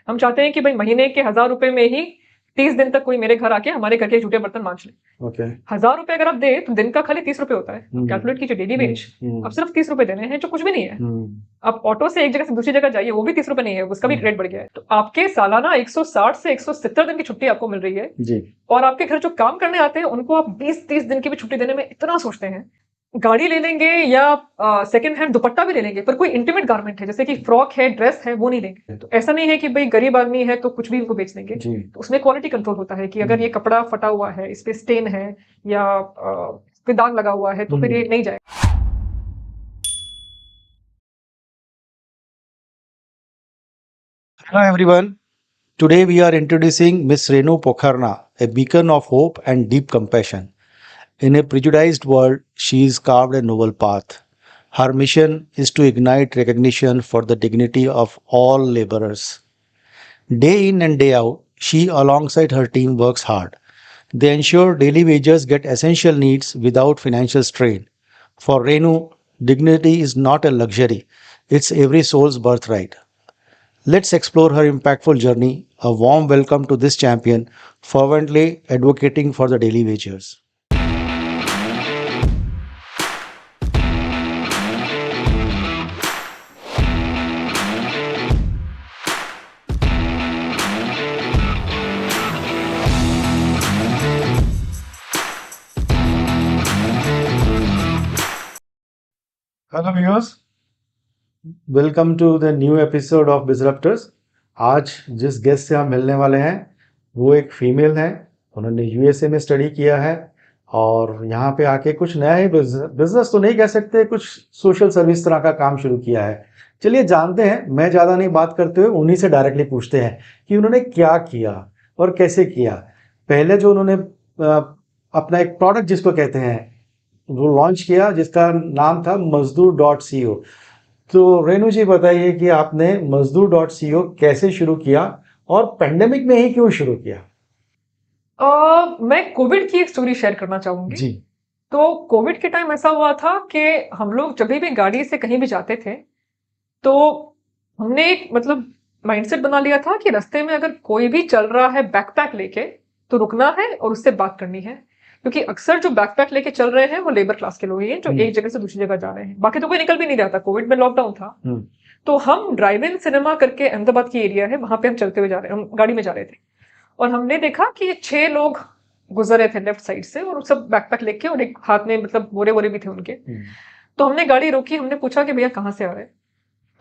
हम चाहते हैं कि भाई महीने के 1000 रुपए में ही 30 दिन तक कोई मेरे घर आके हमारे घर के झूठे बर्तन मांज ले। ओके। 1000 रुपए अगर आप दे तो दिन का खाली 30 रुपए होता है। कैलकुलेट कीजिए डेली वेज, अब सिर्फ 30 रुपए देने हैं जो कुछ भी नहीं है। अब ऑटो से एक जगह से दूसरी जगह जाइए, वो भी 30 रुपए नहीं है, उसका भी रेट बढ़ गया है। तो आपके सालाना 160 से 170 दिन की छुट्टी आपको मिल रही है जी। और आपके घर जो काम करने आते हैं उनको आप 20-30 दिन की भी छुट्टी देने में इतना सोचते हैं। गाड़ी ले लेंगे या सेकंड हैंड दुपट्टा भी ले लेंगे, पर कोई इंटीमेट गारमेंट है जैसे कि फ्रॉक है, ड्रेस है, वो नहीं लेंगे। तो ऐसा नहीं है कि भाई गरीब आदमी है तो कुछ भी इनको बेच देंगे। तो उसमें क्वालिटी कंट्रोल होता है कि अगर ये कपड़ा फटा हुआ है, इस पे स्टेन है या इस पे दाग लगा हुआ है तो फिर ये नहीं जाएगा। Hello everyone. Today we are introducing Miss Renu Pokharna, a beacon of hope and deep compassion. In a prejudiced world, she has carved a noble path. Her mission is to ignite recognition for the dignity of all laborers. Day in and day out, she alongside her team works hard. They ensure daily wages get essential needs without financial strain. For Renu, dignity is not a luxury, it's every soul's birthright. Let's explore her impactful journey. A warm welcome to this champion, fervently advocating for the daily wagers. Hello viewers. Welcome to the new episode of Disruptors. आज जिस guest से हम मिलने वाले हैं वो एक female हैं। उन्होंने यूएसए में स्टडी किया है और यहाँ पे आके कुछ नया ही बिजनेस तो नहीं कह सकते, कुछ सोशल सर्विस तरह का काम शुरू किया है। चलिए जानते हैं, मैं ज़्यादा नहीं बात करते हुए उन्हीं से डायरेक्टली पूछते हैं कि उन्होंने क्या किया और कैसे किया। पहले जो उन्होंने अपना एक प्रोडक्ट जिसको कहते हैं वो लॉन्च किया जिसका नाम था मजदूर.co। तो रेनू जी बताइए कि आपने मजदूर.co कैसे शुरू किया और पेंडेमिक में ही क्यों शुरू किया? मैं कोविड की एक स्टोरी शेयर करना चाहूंगी जी। तो कोविड के टाइम ऐसा हुआ था कि हम लोग जब भी गाड़ी से कहीं भी जाते थे तो हमने एक मतलब माइंडसेट बना लिया था कि रास्ते में अगर कोई भी चल रहा है बैकपैक लेके तो रुकना है और उससे बात करनी है, क्योंकि अक्सर जो बैकपैक लेके चल रहे हैं वो लेबर क्लास के लोग ही हैं जो एक जगह से दूसरी जगह जा रहे हैं। बाकी तो कोई निकल भी नहीं रहा था, कोविड में लॉकडाउन था। तो हम ड्राइव इन सिनेमा करके अहमदाबाद की एरिया है, वहां पे हम चलते हुए जा रहे, हम गाड़ी में जा रहे थे और हमने देखा कि 6 लोग गुजर रहे थे लेफ्ट साइड से और सब बैकपैक लेके और एक हाथ में मतलब बोरे बोरे भी थे उनके। तो हमने गाड़ी रोकी, हमने पूछा कि भैया कहाँ से आ रहे हैं,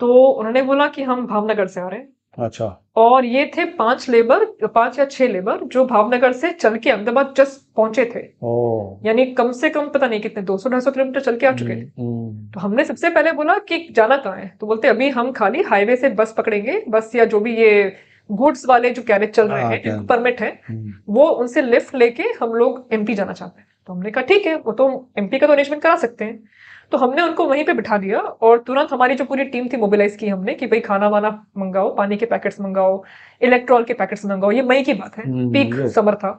तो उन्होंने बोला कि हम भावनगर से आ रहे हैं। अच्छा। और ये थे 5 या 6 लेबर जो भावनगर से चल के अहमदाबाद जस्ट पहुंचे थे। यानी कम से कम पता नहीं कितने 200-250 किलोमीटर चल के आ चुके थे। तो हमने सबसे पहले बोला कि जाना कहाँ है, तो बोलते अभी हम खाली हाईवे से बस पकड़ेंगे, बस या जो भी ये गुड्स वाले जो कैरेज चल रहे हैं जिनको परमिट है वो उनसे लिफ्ट लेके हम लोग एमपी जाना चाहते हैं। तो हमने कहा ठीक है, वो तो एमपी का तो अरेंजमेंट करा सकते हैं। तो हमने उनको वहीं पे बिठा दिया और तुरंत हमारी जो पूरी टीम थी मोबिलाइज की हमने कि भाई खाना वाना मंगाओ, पानी के पैकेट्स मंगाओ, इलेक्ट्रॉल के पैकेट्स मंगाओ। ये मई की बात है, पीक समर था।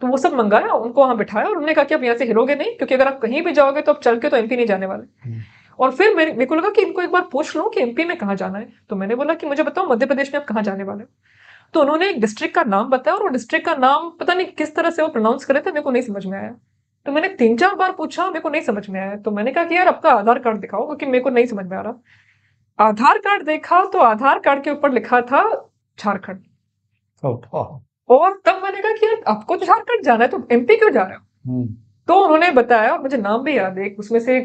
तो वो सब मंगाया, उनको वहां बिठाया और उन्होंने कहा कि आप यहाँ से हिलोगे नहीं, क्योंकि अगर आप कहीं भी जाओगे तो आप चल के तो एमपी नहीं जाने वाले। और फिर मेरे को लगा कि इनको एक बार पूछ लो कि एमपी में कहाँ जाना है। तो मैंने बोला कि मुझे बताओ मध्य प्रदेश में आप कहाँ जाने वाले हो। तो उन्होंने एक डिस्ट्रिक्ट का नाम बताया और वो डिस्ट्रिक्ट का नाम पता नहीं किस तरह से वो प्रोनाउंस करे थे, मेरे को नहीं समझ में आया। तो मैंने 3-4 बार पूछा, मेरे को नहीं समझ में आया। तो मैंने कहा कि यार आपका आधार कार्ड दिखाओ, क्योंकि मेरे को नहीं समझ में आ रहा। आधार कार्ड देखा तो आधार कार्ड के ऊपर लिखा था झारखंड। और तब मैंने कहा कि यार आपको तो झारखंड जाना है तो एमपी क्यों जा रहे हो। तो उन्होंने बताया और मुझे नाम भी याद है, उसमें से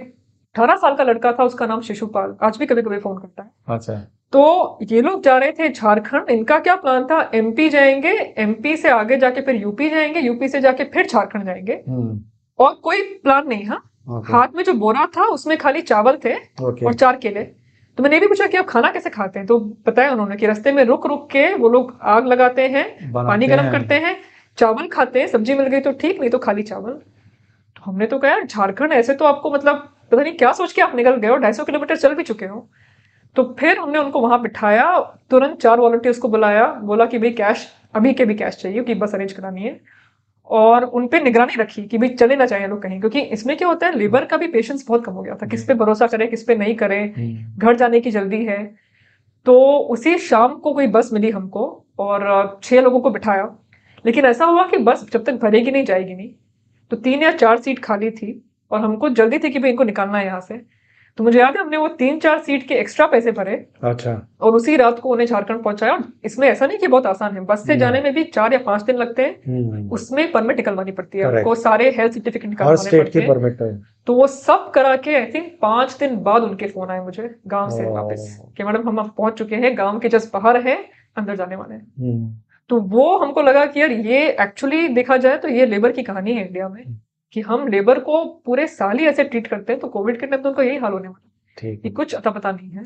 18 साल का लड़का था, उसका नाम शिशुपाल, आज भी कभी कभी फोन करता है। अच्छा। तो ये लोग जा रहे थे झारखंड। इनका क्या प्लान था, एमपी जाएंगे, एमपी से आगे जाके फिर यूपी जाएंगे, यूपी से जाके फिर झारखंड जाएंगे और कोई प्लान नहीं। हाँ, हाथ में जो बोरा था उसमें खाली चावल थे और 4 केले। तो मैंने भी पूछा कि आप खाना कैसे खाते हैं, तो बताया उन्होंने कि रास्ते में रुक रुक के वो लोग आग लगाते हैं, पानी गर्म करते हैं, चावल खाते हैं, सब्जी मिल गई तो ठीक, नहीं तो खाली चावल। तो हमने तो कहा झारखंड ऐसे तो आपको मतलब पता नहीं क्या सोच के आप निकल गए हो, 250 किलोमीटर चल भी चुके हो। तो फिर हमने उनको वहां बिठाया, तुरंत 4 वॉलंटियर्स को बुलाया, बोला कि भाई कैश, अभी के भी कैश चाहिए कि बस अरेंज करानी है। और उनपे निगरानी रखी कि भाई चले ना चाहिए लोग कहीं, क्योंकि इसमें क्या होता है लेबर का भी पेशेंस बहुत कम हो गया था, किस पे भरोसा करे किस पे नहीं करे, घर जाने की जल्दी है। तो उसी शाम को कोई बस मिली हमको और 6 लोगों को बिठाया, लेकिन ऐसा हुआ कि बस जब तक भरेगी नहीं जाएगी नहीं। तो 3 या 4 सीट खाली थी और हमको जल्दी थी कि भाई इनको निकालना है यहाँ से। तो मुझे याद है हमने वो 3-4 सीट के एक्स्ट्रा पैसे भरे अच्छा। और उसी रात को उन्हें झारखंड पहुंचाया। और इसमें ऐसा नहीं कि बहुत आसान है, बस से जाने में भी 4 या 5 दिन लगते हैं। उसमें परमिट निकलवानी पड़ती है Correct. आपको, सारे हेल्थ सर्टिफिकेट हर निकलवाने स्टेट पड़ते की हैं। परमिट है। तो वो सब करा के आई थिंक 5 दिन बाद उनके फोन आए मुझे गांव से वापस कि मैडम हम अब पहुंच चुके हैं, गांव के जस्ट बाहर है, अंदर जाने वाले हैं। तो वो हमको लगा कि यार ये एक्चुअली देखा जाए तो ये लेबर की कहानी है इंडिया में, कि हम लेबर को पूरे साल ही ऐसे ट्रीट करते हैं। तो कोविड के टाइम तो उनको यही हाल होने वाला कि कुछ अता पता नहीं है।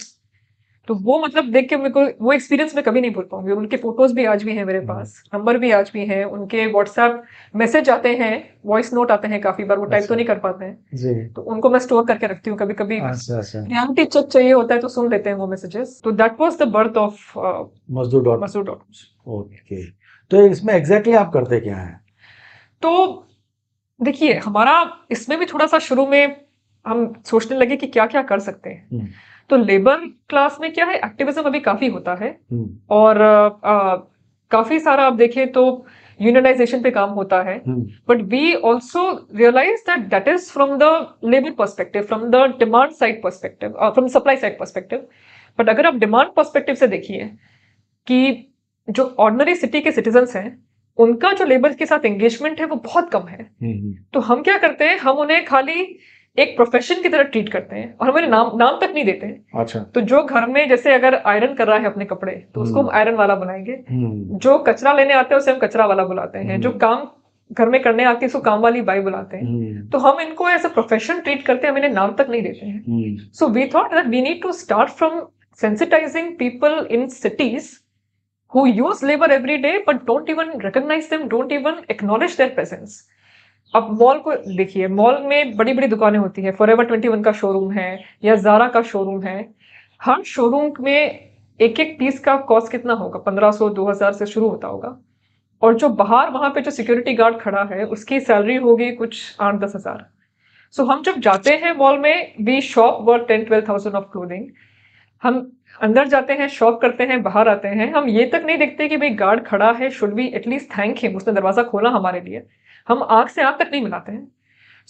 तो वो मतलब देख के मेरे को वो एक्सपीरियंस मैं कभी नहीं भूल पाऊंगी। उनके फोटोज भी आज भी हैं मेरे पास, नंबर भी आज भी हैं, उनके व्हाट्सएप मैसेज आते हैं, वॉइस नोट आते हैं, काफी बार वो टाइप तो नहीं कर पाते हैं जी। तो उनको मैं स्टोर करके रखती हूँ। कभी कभी रियलिटी चेक चाहिए होता है तो सुन लेते हैं वो मैसेजेस। तो that was the birth of मजदूर. ओके, तो इसमें एग्जैक्टली आप करते क्या हैं? तो देखिए हमारा इसमें भी थोड़ा सा शुरू में हम सोचने लगे कि क्या क्या कर सकते हैं। तो लेबर क्लास में क्या है, एक्टिविज्म अभी काफी होता है और काफी सारा आप देखें तो यूनियनाइजेशन पे काम होता है। But we also realise that is from the labour perspective, from the demand side perspective, from supply side perspective. But अगर आप डिमांड पर्सपेक्टिव से देखिए कि जो ऑर्डिनरी सिटी के सिटीजन्स हैं उनका जो लेबर के साथ एंगेजमेंट है वो बहुत कम है। तो हम क्या करते हैं, हम उन्हें खाली एक प्रोफेशन की तरह ट्रीट करते हैं और हमें नाम तक नहीं देते हैं। अच्छा। तो जो घर में जैसे अगर आयरन कर रहा है अपने कपड़े तो उसको हम आयरन वाला बुलाएंगे। जो कचरा लेने आते हैं उसे हम कचरा वाला बुलाते हैं। जो काम घर में करने आती है उसको काम वाली बाई बुलाते हैं। तो हम इनको एज अ प्रोफेशन ट्रीट करते हैं, हम इन्हें नाम तक नहीं देते हैं। So we thought that we need to start from sensitizing people in cities who use labor every day but don't even recognize them, don't even acknowledge their presence. अब मॉल को देखिए, मॉल में बड़ी बड़ी दुकानें होती है, फॉरएवर 21 का शोरूम है या जारा का शोरूम है। हर शोरूम में एक एक पीस का कॉस्ट कितना होगा, 1500-2000 से शुरू होता होगा। और जो बाहर वहां पे जो सिक्योरिटी गार्ड खड़ा है उसकी सैलरी होगी कुछ 8-10 हजार। सो हम जब जाते हैं मॉल में, we shop worth 10-12,000 of clothing. हम अंदर जाते हैं, शॉप करते हैं, बाहर आते हैं, हम ये तक नहीं देखते कि भाई गार्ड खड़ा है, should be at least thank him, उसने दरवाजा खोला हमारे लिए। हम आंख से आंख तक नहीं मिलाते हैं।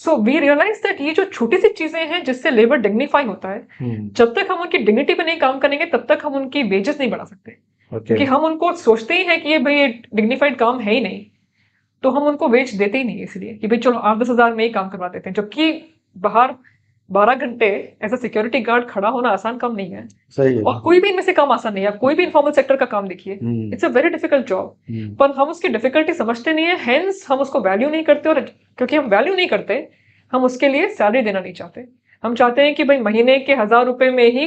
सो वी रियलाइज दैट ये जो छोटी सी चीजें हैं जिससे लेबर डिग्निफाई होता है, जब तक हम उनकी डिग्निटी पे नहीं काम करेंगे तब तक हम उनकी वेजेस नहीं बढ़ा सकते। क्योंकि हम उनको सोचते ही हैं कि ये भाई ये डिग्निफाइड काम है ही नहीं, तो हम उनको वेज देते ही नहीं, इसलिए कि भाई चलो 8-10 हजार में ही काम करवा देते हैं। जबकि बाहर 12 घंटे एज अ सिक्योरिटी गार्ड खड़ा होना आसान काम नहीं है। सही है। और कोई भी इनमें से काम आसान नहीं है। आप कोई भी इनफॉर्मल सेक्टर का काम देखिए, it's a very difficult job. पर हम उसकी डिफिकल्टी समझते नहीं है, हेंस हम उसको वैल्यू नहीं करते। और क्योंकि हम वैल्यू नहीं करते, हम उसके लिए सैलरी देना नहीं चाहते। हम चाहते हैं कि भाई महीने के 1000 रुपए में ही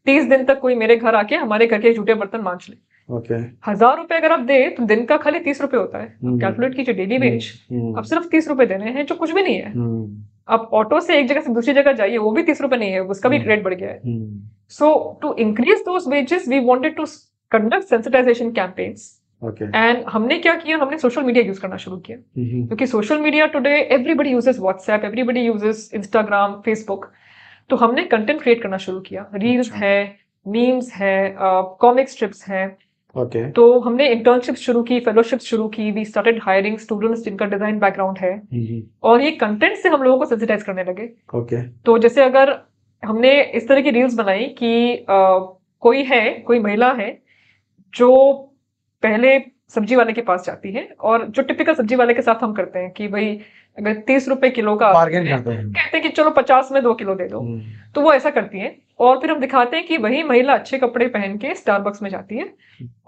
30 दिन तक कोई मेरे घर आके हमारे घर के जूठे बर्तन मांज ले। 1000 रुपए अगर आप दे तो दिन का खाली 30 रुपए होता है। कैलकुलेट कीजिए डेली वेज, अब सिर्फ 30 रुपए देने हैं, जो कुछ भी नहीं है। आप ऑटो से एक जगह से दूसरी जगह जाइए, वो भी 30 रुपए नहीं है, उसका भी रेट बढ़ गया है। So to increase those wages we wanted to conduct sensitisation campaigns. And हमने क्या किया, हमने सोशल मीडिया यूज करना शुरू किया। क्योंकि social media today everybody uses WhatsApp, everybody uses Instagram, Facebook. तो हमने कंटेंट क्रिएट करना शुरू किया। रील्स है, मीम्स है, कॉमिक स्ट्रिप्स है। तो हमने इंटर्नशिप शुरू की, फेलोशिप शुरू की। वी स्टार्टेड हायरिंग स्टूडेंट्स जिनका डिजाइन बैकग्राउंड है। और ये कंटेंट से हम लोगों को सेंसिटाइज करने लगे। तो जैसे अगर हमने इस तरह की रील्स बनाई कि कोई महिला है जो पहले सब्जी वाले के पास जाती है, और जो टिपिकल सब्जी वाले के साथ हम करते हैं कि भाई अगर 30 रुपए किलो का कहते हैं कि चलो 50 में 2 किलो दे दो, तो वो ऐसा करती है। और फिर हम दिखाते हैं कि वही महिला अच्छे कपड़े पहन के स्टारबक्स में जाती है,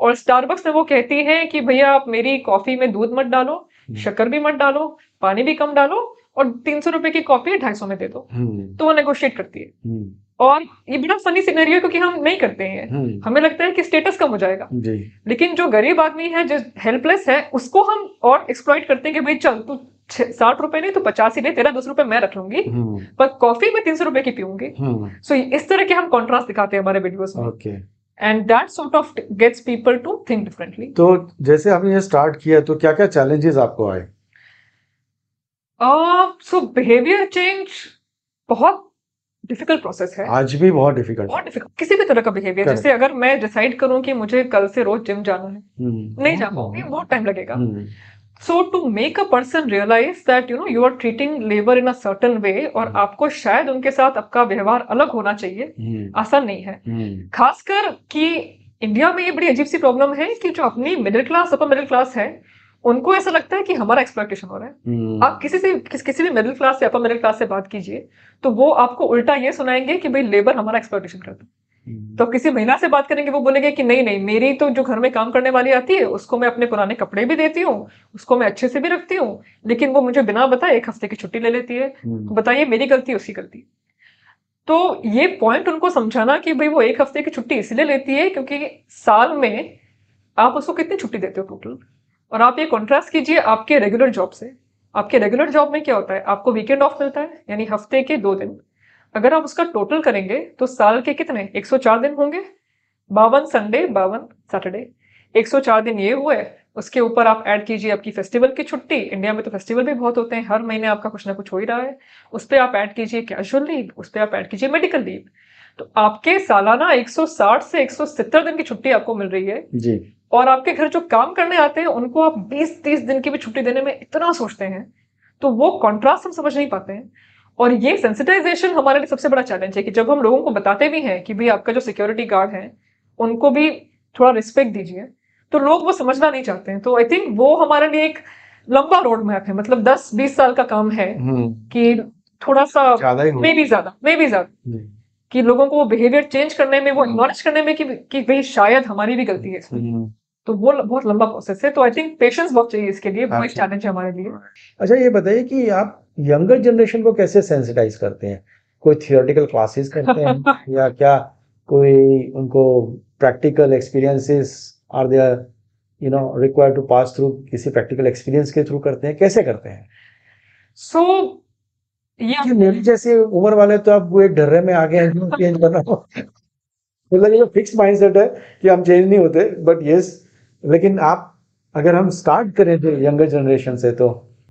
और स्टारबक्स में वो कहती है कि भैया आप मेरी कॉफी में दूध मत डालो, शक्कर भी मत डालो, पानी भी कम डालो, और 300 रुपए की कॉफी 250 में दे दो। तो वो नेगोशिएट करती है। और ये बड़ा फनी सिनेरियो है क्योंकि हम नहीं करते हैं, हमें लगता है कि स्टेटस कम हो जाएगा। लेकिन जो गरीब आदमी है, जो हेल्पलेस है, उसको हम और एक्सप्लॉइट करते हैं कि भाई चल तू 60 रुपए नहीं तो 50 ही ले, तेरा 10 रुपए मैं रख लूंगी, पर कॉफी में 300 रुपए की पीऊंगी। सो इस तरह के हम कॉन्ट्रास्ट दिखाते हैं हमारे वीडियोस में। And that sort of gets people to think differently. तो जैसे आपने ये स्टार्ट किया तो क्या क्या चैलेंजेस आपको आए? सो बिहेवियर चेंज बहुत डिफिकल्ट प्रोसेस है, आज भी बहुत डिफिकल्ट बहुत डिफिकल्ट किसी भी तरह का बिहेवियर। Correct. जैसे अगर मैं डिसाइड करूं कि मुझे कल से रोज जिम जाना है, नहीं जा पाऊंगी, बहुत टाइम लगेगा। So to make a person realise that you are treating labour in a certain way, और आपको शायद उनके साथ आपका व्यवहार अलग होना चाहिए, आसान नहीं है। खासकर कि इंडिया में ये बड़ी अजीब सी प्रॉब्लम है कि जो अपनी middle class, upper middle class है, उनको ऐसा लगता है कि हमारा एक्सप्लॉयटेशन हो रहा है। आप किसी भी मिडिल क्लास या अपर मिडिल क्लास से बात कीजिए तो वो आपको उल्टा ये सुनाएंगे कि भाई लेबर हमारा एक्सप्लॉयटेशन करता है। तो किसी महिला से बात करेंगे, वो बोलेंगे कि नहीं नहीं, मेरी तो जो घर में काम करने वाली आती है उसको मैं अपने पुराने कपड़े भी देती हूँ, उसको मैं अच्छे से भी रखती हूँ, लेकिन वो मुझे बिना बताए 1 हफ्ते की छुट्टी ले लेती है। तो बताइए, मेरी गलती उसकी गलती? तो ये पॉइंट उनको समझाना कि भाई वो 1 हफ्ते की छुट्टी इसलिए लेती है क्योंकि साल में आप उसको कितनी छुट्टी देते हो टोटल। और आप ये कॉन्ट्रास्ट कीजिए आपके रेगुलर जॉब से। आपके रेगुलर जॉब में क्या होता है, आपको वीकेंड ऑफ मिलता है, यानी हफ्ते के 2 दिन। अगर आप उसका टोटल करेंगे तो साल के कितने 104 दिन होंगे, 52 संडे 52 सैटरडे, 104 दिन ये हुए। उसके ऊपर आप ऐड कीजिए आपकी फेस्टिवल की छुट्टी, इंडिया में तो फेस्टिवल भी बहुत होते हैं, हर महीने आपका कुछ ना कुछ हो ही रहा है। उस पर आप ऐड कीजिए कैजुअल लीव, उस पर आप ऐड कीजिए मेडिकल लीव। तो आपके सालाना 160 से 170 दिन की छुट्टी आपको मिल रही है जी। और आपके घर जो काम करने आते हैं उनको आप 20-30 दिन की भी छुट्टी देने में इतना सोचते हैं। तो वो कॉन्ट्रास्ट हम समझ नहीं पाते हैं। और ये सेंसिटाइजेशन हमारे लिए सबसे बड़ा चैलेंज है कि जब हम लोगों को बताते भी हैं कि भाई आपका जो सिक्योरिटी गार्ड है उनको भी थोड़ा रिस्पेक्ट दीजिए, तो लोग वो समझना नहीं चाहते हैं। तो आई थिंक वो हमारे लिए एक लंबा रोड मैप है, मतलब 10-20 साल का काम है कि थोड़ा सा ज्यादा ही मे भी ज्यादा कि लोगों को वो बिहेवियर चेंज करने में, वो एक्नॉलेज करने में कि भाई शायद हमारी भी गलती है इसमें। तो वो बहुत लंबा प्रोसेस है। तो आई थिंक पेशेंस बहुत चाहिए इसके लिए, वो एक अच्छा। चैलेंज है हमारे लिए। अच्छा, ये बताइए कि आप यंगर जनरेशन को कैसे सेंसिटाइज करते हैं? कोई थियोरेटिकल क्लासेस करते हैं या क्या कोई उनको practical experiences are there required to pass through, किसी प्रैक्टिकल एक्सपीरियंस के थ्रू करते हैं, कैसे करते हैं? सो ये मेरी जैसे उम्र वाले तो अब वो एक ढर्रे में आ गए हैं, चेंज करना मतलब ये फिक्स माइंडसेट है कि हम चेंज नहीं होते, बट यस, लेकिन आप अगर हम स्टार्ट करें थे यंगर जनरेशन से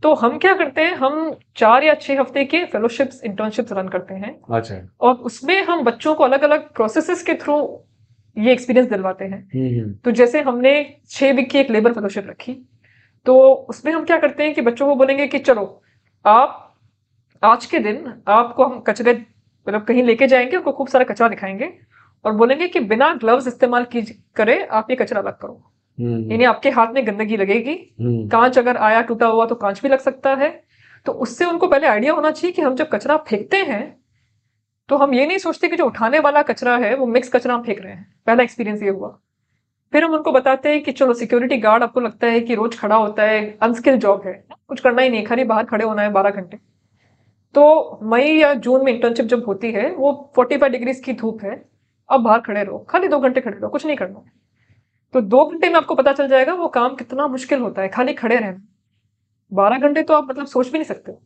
तो हम क्या करते हैं, हम 4 या 6 हफ्ते के फेलोशिप्स, इंटर्नशिप्स रन करते हैं। अच्छा। और उसमें हम बच्चों को अलग अलग प्रोसेसेस के थ्रू ये एक्सपीरियंस दिलवाते हैं। तो जैसे हमने 6 वीक की एक लेबर फेलोशिप रखी, तो उसमें हम क्या करते हैं कि बच्चों को बोलेंगे कि चलो आप आज के दिन आपको हम कचरे मतलब कहीं लेके जाएंगे, उनको खूब सारा कचरा दिखाएंगे और बोलेंगे कि बिना ग्लव्स इस्तेमाल करे आप ये कचरा अलग करो। यानी आपके हाथ में गंदगी लगेगी, कांच अगर आया टूटा हुआ तो कांच भी लग सकता है। तो उससे उनको पहले आइडिया होना चाहिए कि हम जब कचरा फेंकते हैं तो हम ये नहीं सोचते कि जो उठाने वाला कचरा है वो मिक्स कचरा हम फेंक रहे हैं। पहला एक्सपीरियंस ये हुआ। फिर हम उनको बताते हैं कि चलो सिक्योरिटी गार्ड आपको लगता है कि रोज खड़ा होता है, अनस्किल जॉब है, कुछ करना ही नहीं, खाली बाहर खड़े होना है 12 घंटे। तो मई या जून में इंटर्नशिप जब होती है वो 45 डिग्री की धूप है, अब बाहर खड़े रहो, खाली 2 घंटे खड़े रहो, कुछ नहीं करना। तो 2 घंटे में आपको पता चल जाएगा वो काम कितना मुश्किल होता है, खाली खड़े रहना। 12 घंटे तो आप मतलब सोच भी नहीं सकते।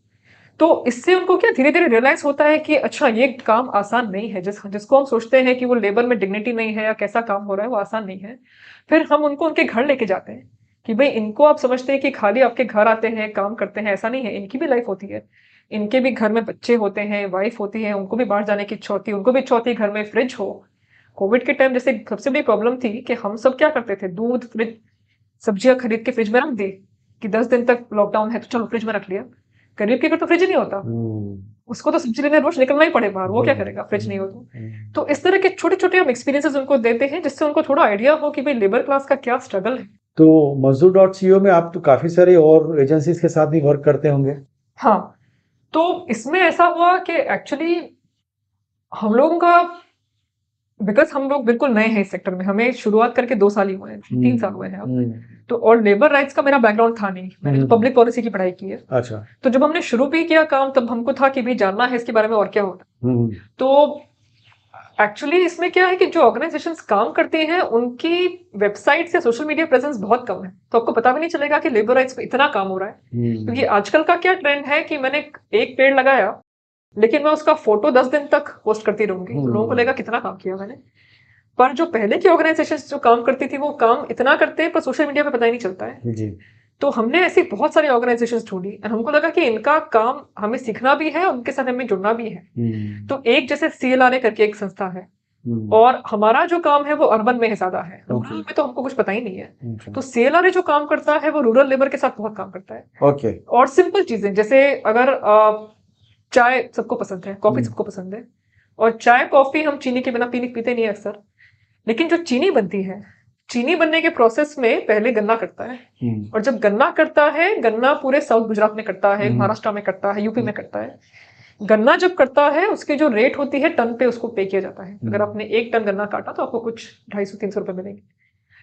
तो इससे उनको क्या धीरे धीरे रियलाइज होता है कि अच्छा ये काम आसान नहीं है, जिसको हम सोचते हैं कि वो लेबर में डिग्निटी नहीं है या कैसा काम हो रहा है, वो आसान नहीं है। फिर हम उनको उनके घर लेके जाते हैं कि भाई इनको आप समझते हैं कि खाली आपके घर आते हैं काम करते हैं, ऐसा नहीं है, इनकी भी लाइफ होती है। इनके भी घर में बच्चे होते हैं, वाइफ होती है, उनको भी बाहर जाने की इच्छा होती है, उनको भी इच्छा होती है घर में फ्रिज हो। कोविड के टाइम जैसे सबसे बड़ी प्रॉब्लम थी कि हम सब क्या करते थे, दूध फ्रिज सब्जियां खरीद के फ्रिज में रख दी कि 10 दिन तक लॉकडाउन है तो चलो फ्रिज में रख लिया। गरीब के घर तो फ्रिज ही नहीं होता, उसको तो सब्जी लेने रोज निकलना ही पड़े बाहर, वो क्या करेगा फ्रिज नहीं हो तो। इस तरह के छोटे छोटे हम एक्सपीरियंसेस उनको देते हैं जिससे उनको थोड़ा आइडिया हो कि भाई लेबर क्लास का क्या स्ट्रगल है। तो मजदूर.co में आप तो काफी सारे और एजेंसीज के साथ भी वर्क करते होंगे। हाँ, तो इसमें ऐसा हुआ कि एक्चुअली हम लोगों का, बिकॉज हम लोग बिल्कुल नए हैं इस सेक्टर में, हमें शुरुआत करके 2 साल ही हुए हैं, 3 साल हुए हैं अब। तो और लेबर राइट्स का मेरा बैकग्राउंड था नहीं, मैंने तो पब्लिक पॉलिसी की पढ़ाई की है। अच्छा। तो जब हमने शुरू भी किया काम तब हमको था कि भी जानना है इसके बारे में और क्या होता है। तो एक्चुअली इसमें क्या है कि जो ऑर्गेनाइजेशंस काम करती हैं उनकी वेबसाइट से सोशल मीडिया प्रेजेंस बहुत कम है, तो आपको पता भी नहीं चलेगा कि लेबर राइट्स पे इतना काम हो रहा है। क्योंकि आजकल का क्या ट्रेंड है कि मैंने एक पेड़ लगाया लेकिन मैं उसका फोटो 10 दिन तक पोस्ट करती रहूंगी, तो लोगों को लगेगा कितना काम किया मैंने। पर जो पहले की ऑर्गेनाइजेशन जो काम करती थी वो काम इतना करते हैं पर सोशल मीडिया पे पता ही नहीं चलता है। जी। तो हमने ऐसी बहुत सारी ऑर्गेनाइजेशंस ढूंढी और हमको लगा कि इनका काम हमें सीखना भी है और उनके साथ हमें जुड़ना भी है। तो एक जैसे CLRA करके एक संस्था है, और हमारा जो काम है वो अर्बन में ज्यादा है, रूरल में तो हमको कुछ पता ही नहीं है। तो CLRA जो काम करता है वो रूरल लेबर के साथ बहुत काम करता है। ओके। और सिंपल चीजें जैसे अगर चाय सबको पसंद है, कॉफी सबको पसंद है, और चाय कॉफी हम चीनी के बिना पीते नहीं है अक्सर, लेकिन जो चीनी बनती है, चीनी बनने के प्रोसेस में पहले गन्ना करता है, और जब गन्ना करता है, गन्ना पूरे साउथ गुजरात में करता है, महाराष्ट्र में करता है, यूपी में करता है। गन्ना जब करता है उसकी जो रेट होती है टन पे उसको पे किया जाता है। अगर आपने 1 टन गन्ना काटा तो आपको कुछ 250-300 रुपए मिलेंगे।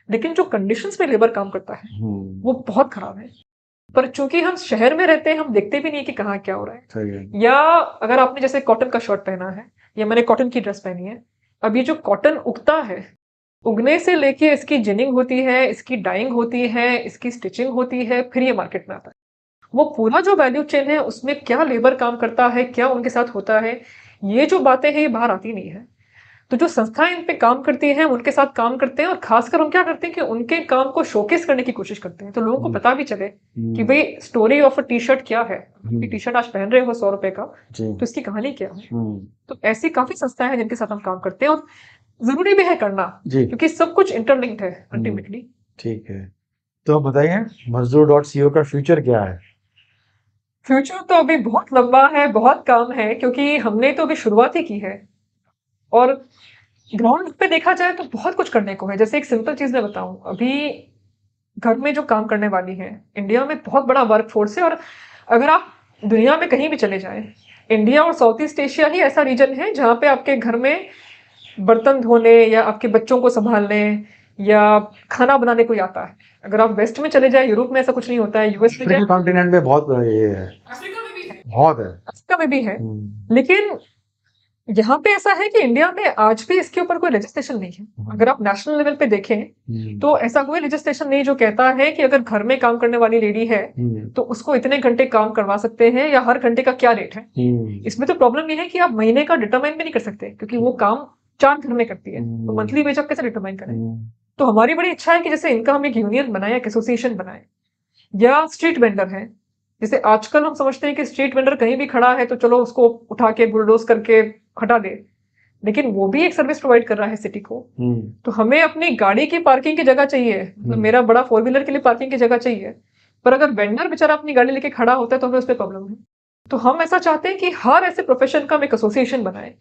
लेकिन जो कंडीशंस में लेबर काम करता है वो बहुत खराब है। पर चूंकि हम शहर में रहते हैं, हम देखते भी नहीं कि कहाँ क्या हो रहा है। सही है। या अगर आपने जैसे कॉटन का शर्ट पहना है या मैंने कॉटन की ड्रेस पहनी है, अब ये जो कॉटन उगता है, उगने से लेके इसकी जिनिंग होती है, इसकी डाइंग होती है, इसकी स्टिचिंग होती है, फिर ये मार्केट में आता है। वो पूरा जो वैल्यू चेन है उसमें क्या लेबर काम करता है, क्या उनके साथ होता है, ये जो बातें हैं ये बाहर आती नहीं है। तो जो संस्थाएं इन पे काम करती हैं उनके साथ काम करते हैं, और खासकर हम क्या करते हैं कि उनके काम को शोकेस करने की कोशिश करते हैं, तो लोगों को पता भी चले कि भाई स्टोरी ऑफ अ टी-शर्ट क्या है। टी-शर्ट आज पहन रहे हो 100 रुपए का, तो इसकी कहानी क्या है। तो ऐसी काफी संस्थाएं हैं जिनके साथ हम काम करते हैं, और जरूरी भी है करना, क्योंकि सब कुछ इंटरलिंक्ड है अल्टीमेटली। ठीक है, तो आप बताइए Mazdoor.co का फ्यूचर क्या है? फ्यूचर तो अभी बहुत लंबा है, बहुत काम है, क्योंकि हमने तो अभी शुरुआत ही की है, और ग्राउंड पे देखा जाए तो बहुत कुछ करने को है। जैसे एक सिंपल चीज मैं बताऊं, अभी घर में जो काम करने वाली है, इंडिया में बहुत बड़ा वर्क फोर्स है, और अगर आप दुनिया में कहीं भी चले जाएं, इंडिया और साउथ ईस्ट एशिया ही ऐसा रीजन है जहाँ पे आपके घर में बर्तन धोने या आपके बच्चों को संभालने या खाना बनाने कोई आता है। अगर आप वेस्ट में चले जाए, यूरोप में ऐसा कुछ नहीं होता है, यूएस में जाए, कॉन्टिनेंट में बहुत ये है, अफ्रीका में भी है, बहुत है, अफ्रीका में भी है। लेकिन यहाँ पे ऐसा है कि इंडिया में आज भी इसके ऊपर कोई लेजिस्लेशन नहीं है। अगर आप नेशनल लेवल पे देखें तो ऐसा कोई लेजिस्लेशन नहीं जो कहता है कि अगर घर में काम करने वाली लेडी है तो उसको इतने घंटे काम करवा सकते हैं, या हर घंटे का क्या रेट है। इसमें तो प्रॉब्लम ये है कि आप महीने का डिटरमाइन भी नहीं कर सकते, क्योंकि वो काम 4 घर में करती है, तो मंथली वेज आप कैसे डिटरमाइन करें। तो हमारी बड़ी इच्छा है कि जैसे इनका हम एक यूनियन बनाए, एक एसोसिएशन बनाए। या स्ट्रीट वेंडर है, जैसे आजकल हम समझते हैं कि स्ट्रीट वेंडर कहीं भी खड़ा है तो चलो उसको उठा के बुलडोज करके हटा दे, लेकिन वो भी एक सर्विस प्रोवाइड कर रहा है सिटी को। तो हमें अपनी गाड़ी की पार्किंग की जगह चाहिए, मतलब मेरा बड़ा 4 व्हीलर के लिए पार्किंग की जगह चाहिए, पर अगर वेंडर बेचारा अपनी गाड़ी लेके खड़ा होता है तो हमें उस पर प्रॉब्लम है। तो हम ऐसा चाहते हैं कि हर ऐसे प्रोफेशन का हम एक एसोसिएशन बनाए।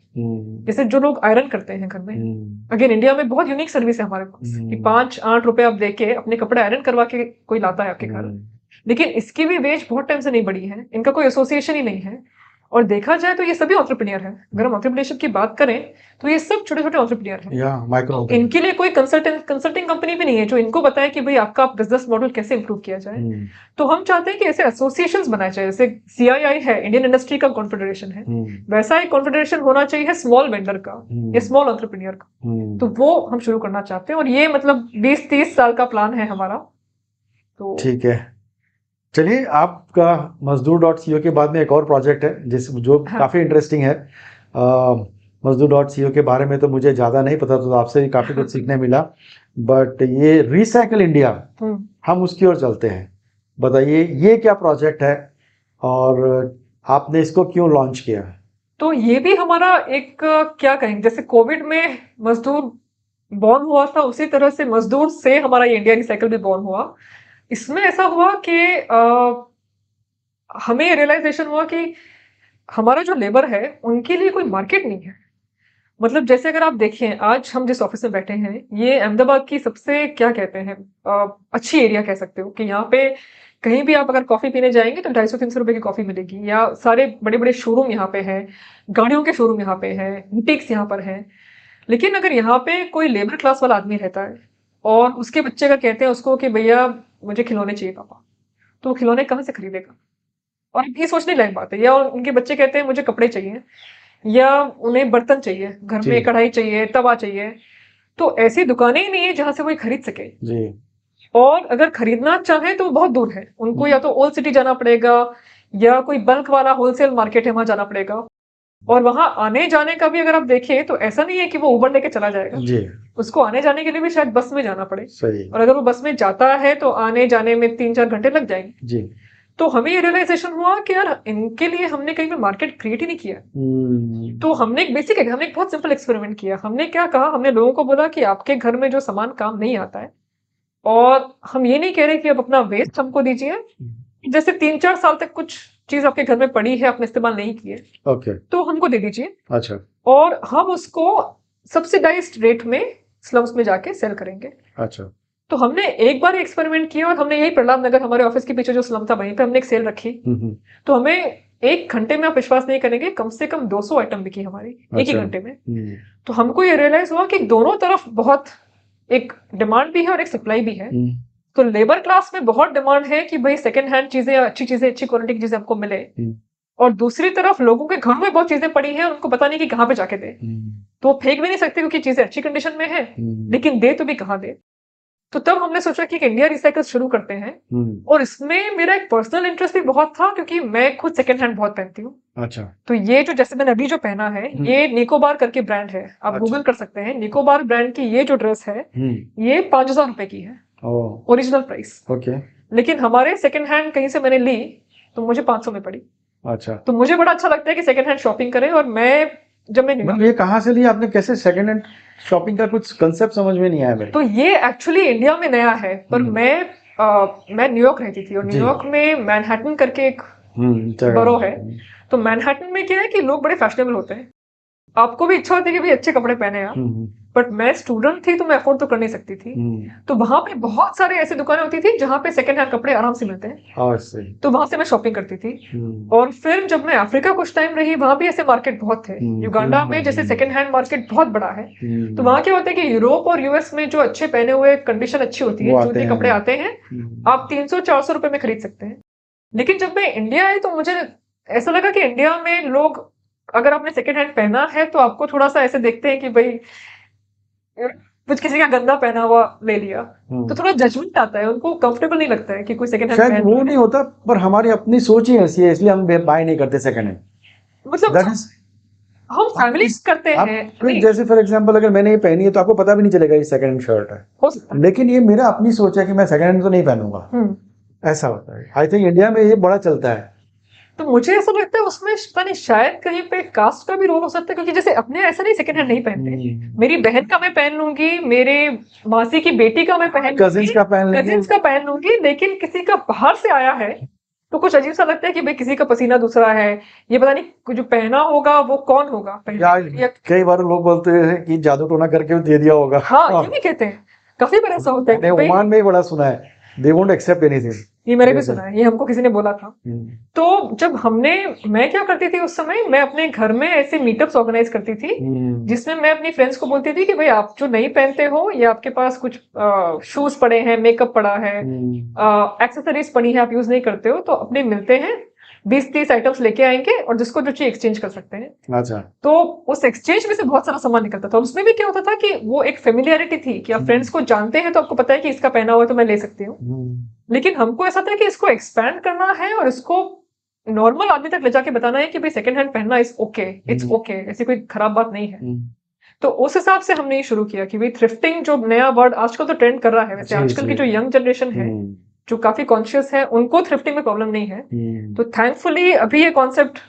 जैसे जो लोग आयरन करते हैं घर में, अगेन इंडिया में बहुत यूनिक सर्विस है हमारे पास कि 5-8 रुपए आप देके अपने कपड़े आयरन करवा के कोई लाता है आपके घर, लेकिन इसकी भी वेज बहुत टाइम से नहीं बढ़ी है, इनका कोई एसोसिएशन ही नहीं है। और देखा जाए तो ये सभी एंटरप्रेन्योर हैं। अगर हम एंटरप्रेन्योरशिप की बात करें तो ये सब छोटे छोटे एंटरप्रेन्योर हैं। तो इनके लिए कोई कंसल्टिंग कंपनी भी नहीं है जो इनको बताए कि भाई आपका बिजनेस मॉडल कैसे इंप्रूव किया जाए। तो हम चाहते हैं कि ऐसे एसोसिएशंस बनाए जाए, जैसे CII है, इंडियन इंडस्ट्री का कॉन्फेडरेशन है, वैसा एक कॉन्फेडरेशन होना चाहिए स्मॉल वेंडर का या स्मॉल एंटरप्रेन्योर का। तो वो हम शुरू करना चाहते हैं, और ये मतलब 20-30 साल का प्लान है हमारा। तो ठीक है, चलिए, आपका Mazdoor.co के बाद में एक और प्रोजेक्ट है जो काफी इंटरेस्टिंग है। Mazdoor.co के बारे में तो मुझे ज्यादा नहीं पता, तो आपसे भी काफी कुछ सीखने मिला। बट ये रिसाइकल इंडिया, हम उसकी ओर चलते हैं। बताइए ये क्या प्रोजेक्ट है और आपने इसको क्यों लॉन्च किया? तो ये भी हमारा एक क्या कहेंगे, जैसे कोविड में मजदूर बॉर्न हुआ था, उसी तरह से मजदूर से हमारा ये इंडिया रिसाइकल भी बॉर्न हुआ। इसमें ऐसा हुआ कि हमें रियलाइजेशन हुआ कि हमारा जो लेबर है उनके लिए कोई मार्केट नहीं है। मतलब जैसे अगर आप देखें, आज हम जिस ऑफिस में बैठे हैं ये अहमदाबाद की सबसे क्या कहते हैं अच्छी एरिया कह सकते हो, कि यहाँ पे कहीं भी आप अगर कॉफी पीने जाएंगे तो 250-300 रुपए की कॉफी मिलेगी, या सारे बड़े बड़े शोरूम यहाँ पे हैं, गाड़ियों के शोरूम यहाँ पे हैं, बुटीक्स यहाँ पर हैं। लेकिन अगर यहाँ पे कोई लेबर क्लास वाला आदमी रहता है और उसके बच्चे का कहते हैं उसको कि भैया मुझे खिलौने चाहिए पापा, तो वो खिलौने कहाँ से खरीदेगा। और ये सोचने लायक बात है। या उनके बच्चे कहते हैं मुझे कपड़े चाहिए, या उन्हें बर्तन चाहिए, घर में कढ़ाई चाहिए, तवा चाहिए, तो ऐसी दुकानें ही नहीं है जहां से वो खरीद सके जी। और अगर खरीदना चाहे तो बहुत दूर है, उनको या तो ओल्ड सिटी जाना पड़ेगा या कोई बल्क वाला होलसेल मार्केट है वहां जाना पड़ेगा। और वहां आने जाने का भी अगर आप देखें तो ऐसा नहीं है कि वो उबर लेके चला जाएगा, जी उसको आने जाने के लिए भी शायद बस में जाना पड़े, सही और अगर वो बस में जाता है तो आने जाने में 3-4 घंटे लग जाएंगे। जी तो हमें ये रियलाइजेशन हुआ कि यार इनके लिए हमने कहीं पे मार्केट क्रिएट ही नहीं किया। तो हमने एक बहुत सिंपल एक्सपेरिमेंट किया। हमने क्या कहा, हमने लोगों को बोला कि आपके घर में जो सामान काम नहीं आता है, और हम ये नहीं कह रहे कि आप अपना वेस्ट हमको दीजिए, जैसे 3-4 साल तक कुछ चीज आपके घर में पड़ी है, आपने इस्तेमाल नहीं की है, ओके तो हमको दे दीजिए, अच्छा और हम उसको सब्सिडाइज्ड रेट में स्लम्स में जाके सेल करेंगे। अच्छा तो हमने एक बार एक्सपेरिमेंट किया, और हमने यही प्रहलाद नगर, हमारे ऑफिस के पीछे जो स्लम था, वहीं पे हमने एक सेल रखी। तो हमें 1 घंटे में, आप विश्वास नहीं करेंगे, कम से कम 200 आइटम बिकी हमारी एक ही अच्छा। घंटे में। तो हमको ये रियलाइज हुआ कि दोनों तरफ बहुत एक डिमांड भी है और एक सप्लाई भी है। तो लेबर क्लास में बहुत डिमांड है कि भाई सेकंड हैंड चीजें, अच्छी क्वालिटी की चीजें हमको मिले, और दूसरी तरफ लोगों के घर में बहुत चीजें पड़ी हैं और उनको पता नहीं कि कहाँ पे जाके दे। तो वो फेंक भी नहीं सकते क्योंकि चीजें अच्छी कंडीशन में है, लेकिन दे तो भी कहाँ दे। तो तब हमने सोचा कि एक इंडिया रिसाइकल शुरू करते हैं, और इसमें मेरा एक पर्सनल इंटरेस्ट भी बहुत था क्योंकि मैं खुद सेकंड हैंड बहुत पहनती हूँ। अच्छा तो ये जो, जैसे मैंने अभी जो पहना है, ये निकोबार करके ब्रांड है, आप अच्छा। गूगल कर सकते हैं। निकोबार ब्रांड की ये जो ड्रेस है, ये 5,000 रुपए की है, ओरिजिनल प्राइस। ओके लेकिन हमारे सेकंड हैंड कहीं से मैंने ली तो मुझे 500 में पड़ी। अच्छा तो मुझे बड़ा अच्छा लगता है कि सेकंड हैंड शॉपिंग करें, और जब मैं मतलब ये कहाँ से लिया आपने, कैसे सेकंड हैंड शॉपिंग का कुछ कंसेप्ट समझ में नहीं आया मेरे। तो ये एक्चुअली इंडिया में नया है, पर मैं न्यूयॉर्क रहती थी, और जी। न्यूयॉर्क में मैनहट्टन करके एक जगह। बरो है। तो मैनहट्टन में क्या है कि लोग बड़े फैशनेबल होते हैं, आपको भी इच्छा होती है कि भाई अच्छे कपड़े पहने आप, बट मैं स्टूडेंट थी तो मैं अफोर्ड तो कर नहीं सकती थी। तो वहां पे बहुत सारे ऐसी दुकानें होती थी जहां पे सेकंड हैंड कपड़े आराम से मिलते हैं, और सही तो वहां से मैं शॉपिंग करती थी। और फिर जब मैं अफ्रीका कुछ टाइम रही, वहां भी ऐसे मार्केट बहुत थे। युगांडा में जैसे सेकंड हैंड मार्केट बहुत बड़ा है। तो वहां क्या होता है कि यूरोप और यूएस में जो अच्छे पहने हुए, कंडीशन अच्छी होती वो है, आते जूते हैं। कपड़े आते हैं, आप 300-400 रुपए में खरीद सकते हैं। लेकिन जब मैं इंडिया आई तो मुझे ऐसा लगा कि इंडिया में लोग, अगर आपने सेकंड हैंड पहना है तो आपको थोड़ा सा ऐसे देखते हैं कि भाई कुछ किसी का गंदा पहना हुआ ले लिया, तो थोड़ा जजमेंट आता है, उनको कंफर्टेबल नहीं लगता है कि कोई सेकंड हैंड शायद पहन वो रहा है। नहीं होता, पर हमारी अपनी सोच ही ऐसी है, इसलिए हम बाय नहीं करते सेकंड हैंड। मतलब दैट इज हम फैमिली करते आप हैं, फिर नहीं जैसे फॉर एग्जांपल अगर मैंने ये पहनी है तो आपको पता भी नहीं चलेगा ये सेकंड हैंड शर्ट है, हो सकता है। लेकिन ये मेरा अपनी सोच है कि मैं सेकंड हैंड तो नहीं पहनूंगा, ऐसा होता है। आई थिंक इंडिया में ये बड़ा चलता है। तो मुझे ऐसा लगता है उसमें पता नहीं, शायद कहीं पे कास्ट का भी रोल हो सकता है, क्योंकि जैसे अपने ऐसा नहीं सेकंड हैंड नहीं पहनते, मेरी बहन का मैं पहन लूंगी, मेरे मासी की बेटी का मैं पहन कजिन्स का पहन लेंगे। कजिन्स का पहन लूंगी, लेकिन किसी का बाहर से आया है तो कुछ अजीब सा लगता है कि भाई किसी का पसीना दूसरा है, ये पता नहीं जो पहना होगा वो कौन होगा या कई बार लोग बोलते हैं कि जादू टोना करके दे दिया होगा। हाँ, ये भी कहते हैं, काफी बार ऐसा होता है मैंने कि भाई, ओमान में ही बड़ा सुना है, दे वोंट एक्सेप्ट एनीथिंग। ये मैंने भी सुना है, ये हमको किसी ने बोला था। तो जब मैं क्या करती थी उस समय, मैं अपने घर में ऐसे मीटअप्स ऑर्गेनाइज करती थी, जिसमें मैं अपनी फ्रेंड्स को बोलती थी कि भाई आप जो नहीं पहनते हो, या आपके पास कुछ शूज पड़े हैं, मेकअप पड़ा है, एक्सेसरीज पड़ी है, आप यूज नहीं करते हो, तो अपने मिलते हैं, 20-30 आइटम्स लेके आएंगे, और जिसको जो चाहिए एक्सचेंज कर सकते हैं। अच्छा तो उस एक्सचेंज में से बहुत सारा सामान निकलता था। उसमें भी क्या होता था कि वो एक फेमिलियरिटी थी कि आप फ्रेंड्स को जानते हैं, तो आपको पता है कि इसका पहना हुआ है तो मैं ले सकती हूँ। लेकिन हमको ऐसा था कि इसको एक्सपैंड करना है, और इसको नॉर्मल आदमी तक ले जाके बताना है कि भाई सेकंड हैंड पहनना इज ओके, इट्स ओके, ऐसी कोई खराब बात नहीं है। तो उस हिसाब से हमने ये शुरू किया कि भाई थ्रिफ्टिंग जो नया वर्ड आजकल तो ट्रेंड कर रहा है, वैसे आजकल की जो यंग जनरेशन है, जो काफी कॉन्शियस है, उनको थ्रिफ्टिंग में प्रॉब्लम नहीं है। तो थैंकफुली अभी ये कॉन्सेप्ट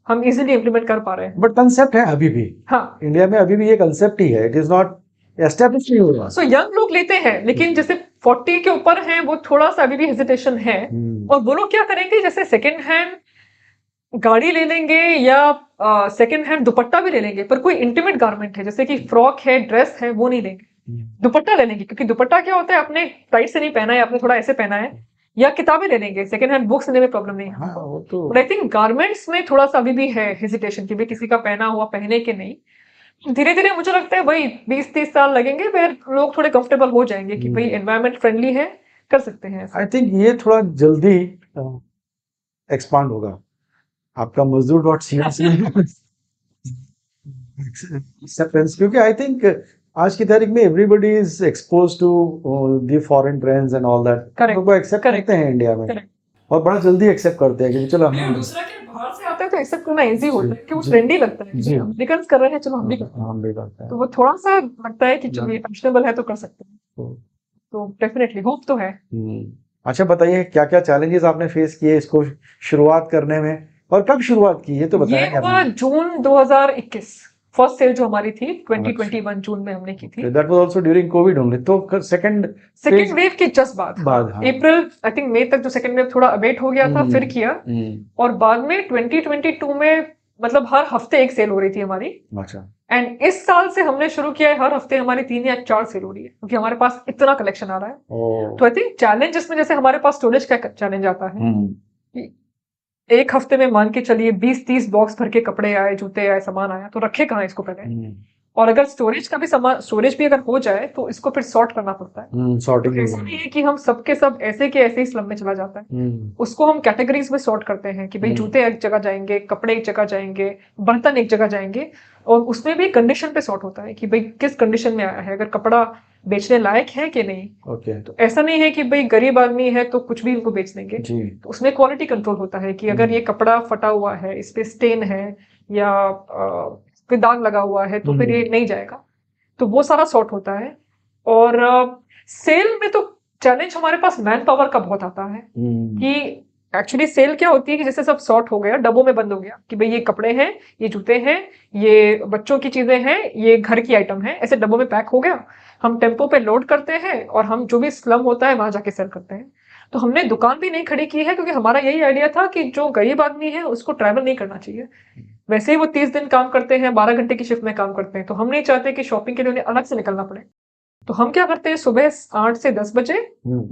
हम इजीली इम्प्लीमेंट कर पा रहे हैं। बट कंसेप्ट है अभी भी, हाँ, इंडिया में अभी भी ये कंसेप्ट ही है, इट इज नॉट एस्टैब्लिश नहीं हो रहा। सो यंग लोग लेते हैं, लेकिन जैसे 40 के ऊपर हैं, वो थोड़ा सा अभी भी हेजिटेशन है। और वो लोग क्या करेंगे, जैसे सेकंड हैंड गाड़ी ले लेंगे, या सेकंड हैंड दुपट्टा भी ले लेंगे, पर कोई इंटीमेट गारमेंट है, जैसे कि फ्रॉक है, ड्रेस है, वो नहीं लेंगे, दुपट्टा ले लेंगे। क्योंकि दुपट्टा क्या होता है, आपने टाइट से नहीं पहना है, आपने थोड़ा ऐसे पहना है। या किताबें ले लेंगे, सेकंड हैंड बुक्स लेने में प्रॉब्लम नहीं है। हाँ, वो तो बट आई थिंक गारमेंट्स में थोड़ा सा अभी भी है हेजिटेशन कि भाई किसी का पहना हुआ पहने के नहीं। धीरे धीरे मुझे लगता है भाई 20-30 साल लगेंगे, फिर लोग थोड़े कंफर्टेबल हो जाएंगे कि भाई एनवायरमेंट फ्रेंडली है, कर सकते हैं ऐसा। आई थिंक ये थोड़ा जल्दी एक्सपांड होगा। आपका मजदूर डॉट सी एक्सेप्टेंस, क्योंकि आई थिंक आज की तारीख में everybody is expose to the foreign trends and all that, Correct. लोग एक्सेप्ट Correct. करते हैं इंडिया में, Correct. और बड़ा जल्दी एक्सेप्ट करते हैं कि चलो नहीं, हम दूसरा कि बाहर से आप आता है तो एक्सेप्ट करना इजी होता है कि वो जी, ट्रेंडी लगता है जी। अमेरिकन कर रहे हैं, चलो हम भी करते हम भी करते हैं। हैं। तो वो थोड़ा सा लगता है कि चलो ये फैशनेबल है तो कर सकते हैं। तो तो डेफिनेटली होप तो है। अच्छा बताइए क्या क्या चैलेंजेस आपने फेस किए इसको शुरुआत करने में, और कब शुरुआत की ये तो ये बताया नहीं हुआ आपने। जून 2021, फर्स्ट सेल जो हमारी थी 2021 जून में हमने की थी। That was also during Covid only, तो सेकंड सेकेंड वेव के जस्ट बाद, बाद, हाँ। अप्रैल आई थिंक मई तक जो सेकेंड वेव थोड़ा अबेट हो गया था, फिर किया। और बाद में 2022 में मतलब हर हफ्ते एक सेल हो रही थी हमारी। अच्छा। एंड इस साल से हमने शुरू किया है हर हफ्ते हमारी 3 या 4 सेल हो रही है, क्योंकि हमारे पास इतना कलेक्शन आ रहा है। ओ तो आई थिंक चैलेंज इसमें, जैसे हमारे पास स्टोरेज का चैलेंज आता है कि एक हफ्ते में मान के चलिए 20-30 बॉक्स भर के कपड़े आए, जूते आए, सामान आया, तो रखे कहाँ इसको पहले। और अगर स्टोरेज का भी सामान, स्टोरेज भी अगर हो जाए तो इसको फिर सॉर्ट करना पड़ता है। तो सॉर्टिंग ऐसा नहीं है कि हम सबके सब ऐसे के ऐसे ही स्लम में चला जाता है। उसको हम कैटेगरीज में सॉर्ट करते हैं कि भाई जूते एक जगह जाएंगे, कपड़े एक जगह जाएंगे, बर्तन एक जगह जाएंगे। और उसमें भी कंडीशन पे सॉर्ट होता है कि भाई किस कंडीशन में आया है, अगर कपड़ा बेचने लायक है कि नहीं। ओके तो ऐसा नहीं है कि भाई गरीब आदमी है तो कुछ भी इनको बेच देंगे। जी। तो उसमें क्वालिटी कंट्रोल होता है कि अगर ये कपड़ा फटा हुआ है, इस पे स्टेन है या कोई दाग लगा हुआ है, तो फिर ये नहीं जाएगा। तो वो सारा सॉर्ट होता है। और सेल में तो चैलेंज हमारे पास मैन पावर का बहुत आता है कि एक्चुअली सेल क्या होती है कि जैसे सब सॉर्ट हो गया, डब्बों में बंद हो गया कि भाई ये कपड़े हैं, ये जूते हैं, ये बच्चों की चीजें हैं, ये घर की आइटम है, ऐसे डब्बों में पैक हो गया। हम टेम्पो पे लोड करते हैं और हम जो भी स्लम होता है वहां जाके सेल करते हैं। तो हमने दुकान भी नहीं खड़ी की है, क्योंकि हमारा यही आइडिया था कि जो गरीब आदमी है उसको ट्रैवल नहीं करना चाहिए। वैसे ही वो 30 दिन काम करते हैं, 12 घंटे की शिफ्ट में काम करते हैं, तो हम नहीं चाहते कि शॉपिंग के लिए उन्हें अलग से निकलना पड़े। तो हम क्या करते हैं, सुबह 8 से 10 बजे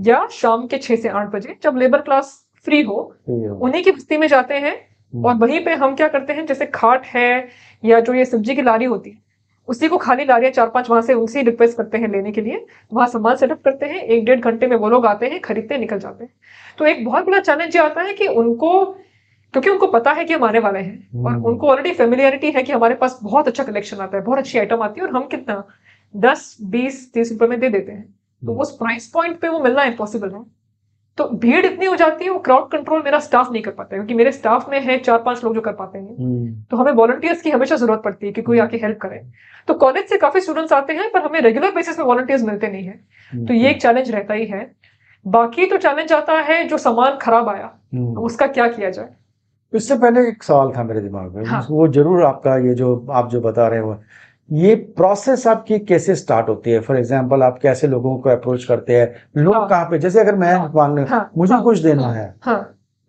या शाम के 6 से 8 बजे जब लेबर क्लास फ्री हो, उन्हीं की बस्ती में जाते हैं। और वहीं पे हम क्या करते हैं, जैसे खाट है या जो ये सब्जी की लारी होती है, उसी को खाली लारियां 4-5 वहां से उनसे रिक्वेस्ट करते हैं लेने के लिए। वहां सामान सेटअप करते हैं, 1-1.5 घंटे में वो लोग आते हैं, खरीदते हैं, निकल जाते हैं। तो एक बहुत बड़ा चैलेंज ये आता है कि उनको, क्योंकि उनको पता है कि हम आने वाले हैं और उनको ऑलरेडी फेमिलियरिटी है कि हमारे पास बहुत अच्छा कलेक्शन आता है, बहुत अच्छी आइटम आती है, और हम कितना 10-20-30 रुपए में दे देते हैं। तो उस प्राइस पॉइंट पे वो मिलना इम्पॉसिबल है। तो भीड़ इतनी हो जाती है, वो क्राउड कंट्रोल मेरा स्टाफ नहीं कर पाता है, क्योंकि मेरे स्टाफ में है 4-5 लोग जो कर पाते हैं। तो हमें वॉलंटियर्स की हमेशा जरूरत पड़ती है कि कोई आके हेल्प करे। तो कॉलेज से काफी स्टूडेंट्स आते हैं, पर हमें रेगुलर बेसिस पे वॉलंटियर्स मिलते नहीं है। तो ये एक चैलेंज रहता ही है। बाकी तो चैलेंज आता है जो सामान खराब आया, उसका क्या किया जाए। इससे पहले एक सवाल था मेरे दिमाग में, हाँ। वो जरूर आपका ये जो आप जो बता रहे हो, ये प्रोसेस आपकी कैसे स्टार्ट होती है? फॉर एग्जांपल आप कैसे लोगों को अप्रोच करते हैं, लोग हाँ। कहाँ पे, जैसे अगर मैं मांगने मुझे कुछ देना है,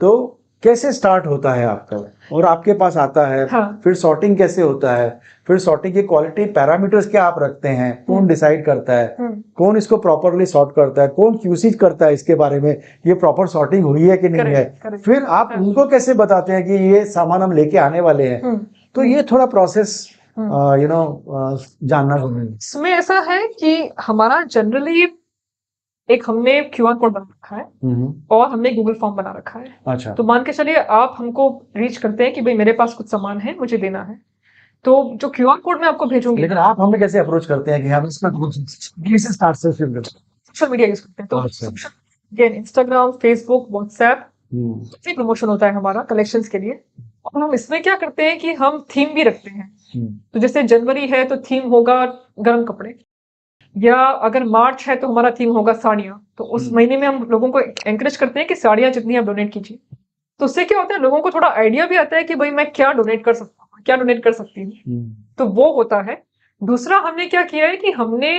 तो कैसे स्टार्ट होता है आपका, और आपके पास आता है, फिर सॉर्टिंग कैसे होता है, फिर सॉर्टिंग की क्वालिटी पैरामीटर्स क्या आप रखते हैं, कौन डिसाइड करता है, कौन इसको प्रॉपरली सॉर्ट करता है, कौन क्यूसी करता है इसके बारे में ये प्रॉपर सॉर्टिंग हुई है कि नहीं है, फिर आप उनको कैसे बताते हैं कि ये सामान हम लेके आने वाले हैं। तो ये थोड़ा प्रोसेस जानना जरूरी है। इसमें ऐसा है कि हमारा जनरली एक हमने क्यूआर कोड बना रखा है और हमने गूगल फॉर्म बना रखा है। अच्छा। तो मान के चलिए आप हमको रीच करते हैं कि भाई मेरे पास कुछ सामान है, मुझे देना है, तो जो क्यूआर कोड मैं आपको भेजूंगी। लेकिन आप हमें कैसे अप्रोच करते हैं कि हम इसका स्टार्ट से शुरू करते हैं? सोशल मीडिया यूज करते हैं, तो सोशल इंस्टाग्राम, फेसबुक, व्हाट्सएप से प्रमोशन होता है हमारा कलेक्शंस के लिए। और हम इसमें क्या करते हैं कि हम थीम भी रखते हैं। तो जैसे जनवरी है तो थीम होगा गर्म कपड़े, या अगर मार्च है तो हमारा थीम होगा साड़ियाँ। तो उस महीने में हम लोगों को एंकरेज करते हैं कि साड़ियाँ जितनी आप डोनेट कीजिए। तो उससे क्या होता है, लोगों को थोड़ा आइडिया भी आता है कि भाई मैं क्या डोनेट कर सकता हूँ, क्या डोनेट कर सकती हूँ। तो वो होता है। दूसरा हमने क्या किया है कि हमने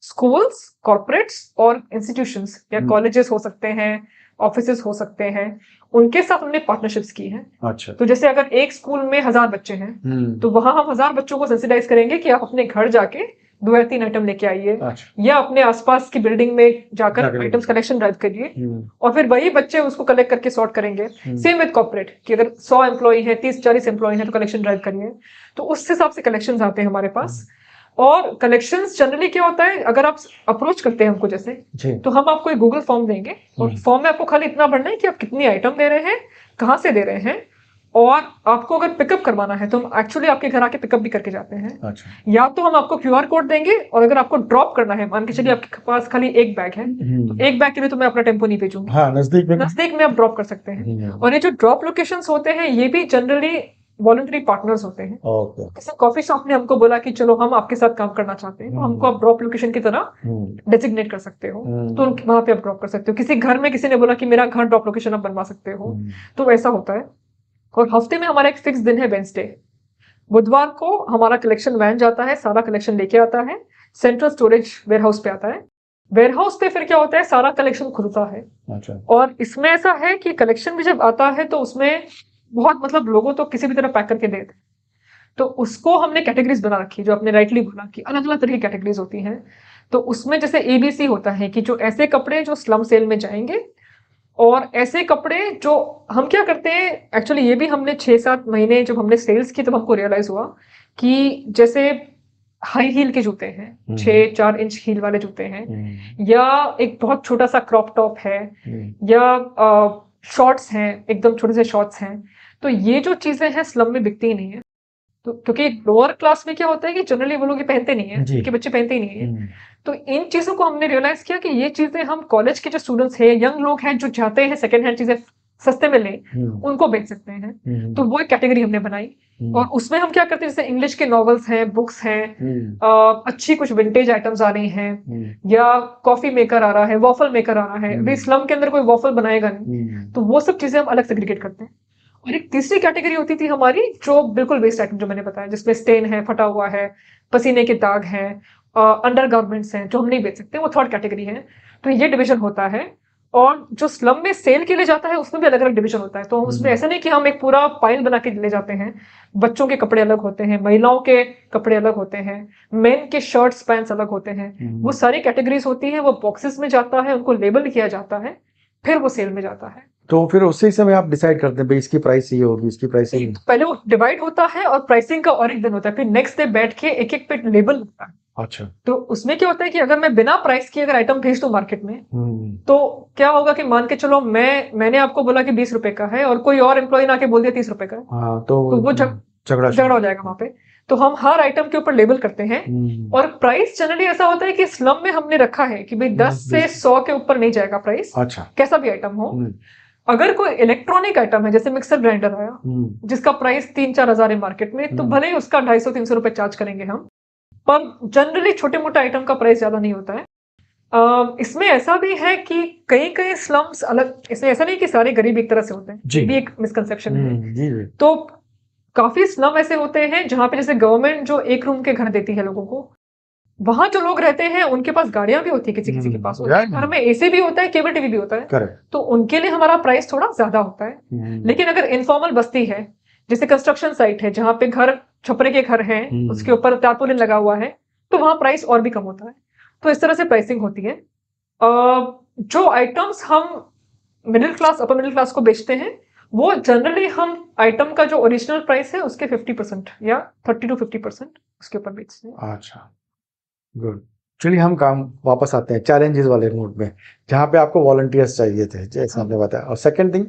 स्कूल्स, कॉर्पोरेट्स और इंस्टीट्यूशंस या कॉलेजेस हो सकते हैं, ऑफिसेस हो सकते हैं, उनके साथ हमने पार्टनरशिप्स की हैं। अच्छा। तो जैसे अगर एक स्कूल में 1000 बच्चे हैं, तो वहां हम 1000 बच्चों को सेंसिटाइज करेंगे कि आप अपने घर जाके 2 या 3 आइटम लेके आइए, या अपने आसपास की बिल्डिंग में जाकर आइटम्स कलेक्शन ड्राइव करिए, और फिर वही बच्चे उसको कलेक्ट करके सॉर्ट करेंगे। सेम विद कॉर्पोरेट कि अगर 100 एम्प्लॉय है, 30-40 एम्प्लॉय है, तो कलेक्शन ड्राइव करिए। तो उस हिसाब से कलेक्शंस आते हैं हमारे पास। और कलेक्शंस जनरली क्या होता है, अगर आप अप्रोच करते हैं हमको जैसे, तो हम आपको एक गूगल फॉर्म देंगे, और फॉर्म में आपको खाली इतना भरना है कि आप कितनी आइटम दे रहे हैं, कहाँ से दे रहे हैं, और आपको अगर पिकअप करवाना है तो हम एक्चुअली आपके घर आके पिकअप भी करके जाते हैं। अच्छा। या तो हम आपको QR कोड देंगे, और अगर आपको ड्रॉप करना है, मान के चलिए आपके पास खाली एक बैग है, तो एक बैग के लिए तो मैं अपना टेम्पो नहीं भेजूंगी, हाँ, नजदीक में नजदीक में आप ड्रॉप कर सकते हैं। और ये जो ड्रॉप लोकेशंस होते हैं ये भी जनरली वॉलंटरी पार्टनर्स होते हैं। ओके। किसी कॉफी शॉप ने हमको बोला कि चलो हम आपके साथ काम करना चाहते हैं, तो हमको आप ड्रॉप लोकेशन की तरह डेजिग्नेट कर सकते हो, तो वहां पे आप ड्रॉप कर सकते हो। किसी घर में किसी ने बोला कि मेरा घर ड्रॉप लोकेशन आप बनवा सकते हो, तो ऐसा होता है। और हफ्ते में हमारा एक फिक्स दिन है वेंसडे, बुधवार को हमारा कलेक्शन वैन जाता है, सारा कलेक्शन लेके आता है, सेंट्रल स्टोरेज वेयरहाउस पे आता है। वेयरहाउस पे फिर क्या होता है, सारा कलेक्शन खुलता है। अच्छा। और इसमें ऐसा है कि कलेक्शन भी जब आता है तो उसमें बहुत मतलब लोगों तो किसी भी तरह पैक करके देते, तो उसको हमने कैटेगरीज बना रखी, जो आपने राइटली बोला कि अलग अलग तरह की कैटेगरीज होती हैं। तो उसमें जैसे ABC होता है कि जो ऐसे कपड़े जो स्लम सेल में जाएंगे, और ऐसे कपड़े जो हम क्या करते हैं, एक्चुअली ये भी हमने 6-7 महीने जब हमने सेल्स की तब हमको रियलाइज हुआ कि जैसे हाई हील के जूते हैं, 6-4 इंच हील वाले जूते हैं, या एक बहुत छोटा सा क्रॉप टॉप है, या शॉर्ट्स हैं, एकदम छोटे से शॉर्ट्स हैं, तो ये जो चीजें हैं स्लम में बिकती ही नहीं है। तो क्योंकि लोअर क्लास में क्या होता है कि जनरली वो लोग ये पहनते नहीं है, उनके बच्चे पहनते ही नहीं है। तो इन चीजों को हमने रियलाइज किया कि ये चीजें हम कॉलेज के जो स्टूडेंट्स हैं, यंग लोग हैं जो चाहते हैं सेकंड हैंड चीजें सस्ते में लें, उनको बेच सकते हैं। तो वो एक कैटेगरी हमने बनाई, और उसमें हम क्या करते हैं, जैसे इंग्लिश के नॉवेल्स हैं, बुक्स हैं, अच्छी कुछ विंटेज आइटम्स आ रही हैं, या कॉफी मेकर आ रहा है, वॉफल मेकर आ रहा है। अभी स्लम के अंदर कोई वॉफल बनाएगा नहीं, तो वो सब चीजें हम अलग सेग्रीगेट करते हैं। और एक तीसरी कैटेगरी होती थी हमारी जो बिल्कुल वेस्ट आइटम, जो मैंने बताया, जिसमें स्टेन है, फटा हुआ है, पसीने के दाग हैं, अंडर गारमेंट्स हैं जो हम नहीं बेच सकते, वो थर्ड कैटेगरी है। तो ये डिवीजन होता है। और जो स्लम में सेल के लिए जाता है उसमें भी अलग अलग डिवीजन होता है। तो उसमें ऐसा नहीं कि हम एक पूरा पाइल बना के ले जाते हैं। बच्चों के कपड़े अलग होते हैं, महिलाओं के कपड़े अलग होते हैं, मेन के शर्ट्स पैंट्स अलग होते हैं। वो सारी कैटेगरीज होती है, वो बॉक्सेस में जाता है, उनको लेबल किया जाता है, फिर वो सेल में जाता है। तो फिर उसी समय आप डिसाइड करते हैं भाई इसकी प्राइस ये होगी, इसकी प्राइस ये। पहले वो डिवाइड होता है और प्राइसिंग का और एक दिन होता है, फिर नेक्स्ट डे बैठ के एक एक पे लेबल होता है। अच्छा। तो उसमें क्या होता है कि अगर मैं बिना प्राइस की अगर आइटम भेज दूं मार्केट में, तो क्या होगा कि मान के चलो मैंने आपको बोला कि 20 रुपए का है और कोई और एम्प्लॉय आके बोल दिया 30 रुपए का है, हाँ, तो वो झगड़ा हो जाएगा वहां पे। तो हम हर आइटम के ऊपर लेबल करते हैं। और प्राइस जनरली ऐसा होता है कि स्लम में हमने रखा है कि भाई 10 से 100 के ऊपर नहीं जाएगा प्राइस, अच्छा, कैसा भी आइटम हो। अगर कोई इलेक्ट्रॉनिक आइटम है, जैसे मिक्सर ग्राइंडर आया जिसका प्राइस 3-4 हजार है मार्केट में, तो भले ही उसका 250-300 रुपए चार्ज करेंगे हम, पर जनरली छोटे मोटे आइटम का प्राइस ज्यादा नहीं होता है। इसमें ऐसा भी है कि कई कई स्लम्स अलग, इसमें ऐसा नहीं कि सारे गरीब एक तरह से होते हैं, ये भी एक मिसकंसेप्शन है। तो काफी स्लम ऐसे होते हैं जहां पे जैसे गवर्नमेंट जो एक रूम के घर देती है लोगों को, वहां जो लोग रहते हैं उनके पास गाड़ियां भी होती है, किसी किसी के पास घर में AC भी होता है, केबल टीवी भी होता है, तो उनके लिए हमारा प्राइस थोड़ा ज्यादा होता है। लेकिन अगर इनफॉर्मल बस्ती है, जैसे कंस्ट्रक्शन साइट है जहां पे घर छपरे के घर हैं, उसके ऊपर टारपोलिन लगा हुआ है, तो वहां प्राइस और भी कम होता है। तो इस तरह से प्राइसिंग होती है। जो आइटम्स हम middle class upper middle class को बेचते हैं, वो जनरली हम आइटम का जो ओरिजिनल प्राइस है उसके 50% या 30 to 50% उसके ऊपर बेचते हैं। अच्छा, गुड। चलिए हम काम वापस आते हैं चैलेंजेस वाले मोड में, जहाँ पे आपको वॉलंटियर्स चाहिए थे जैसे आपने बताया। और सेकंड थिंग,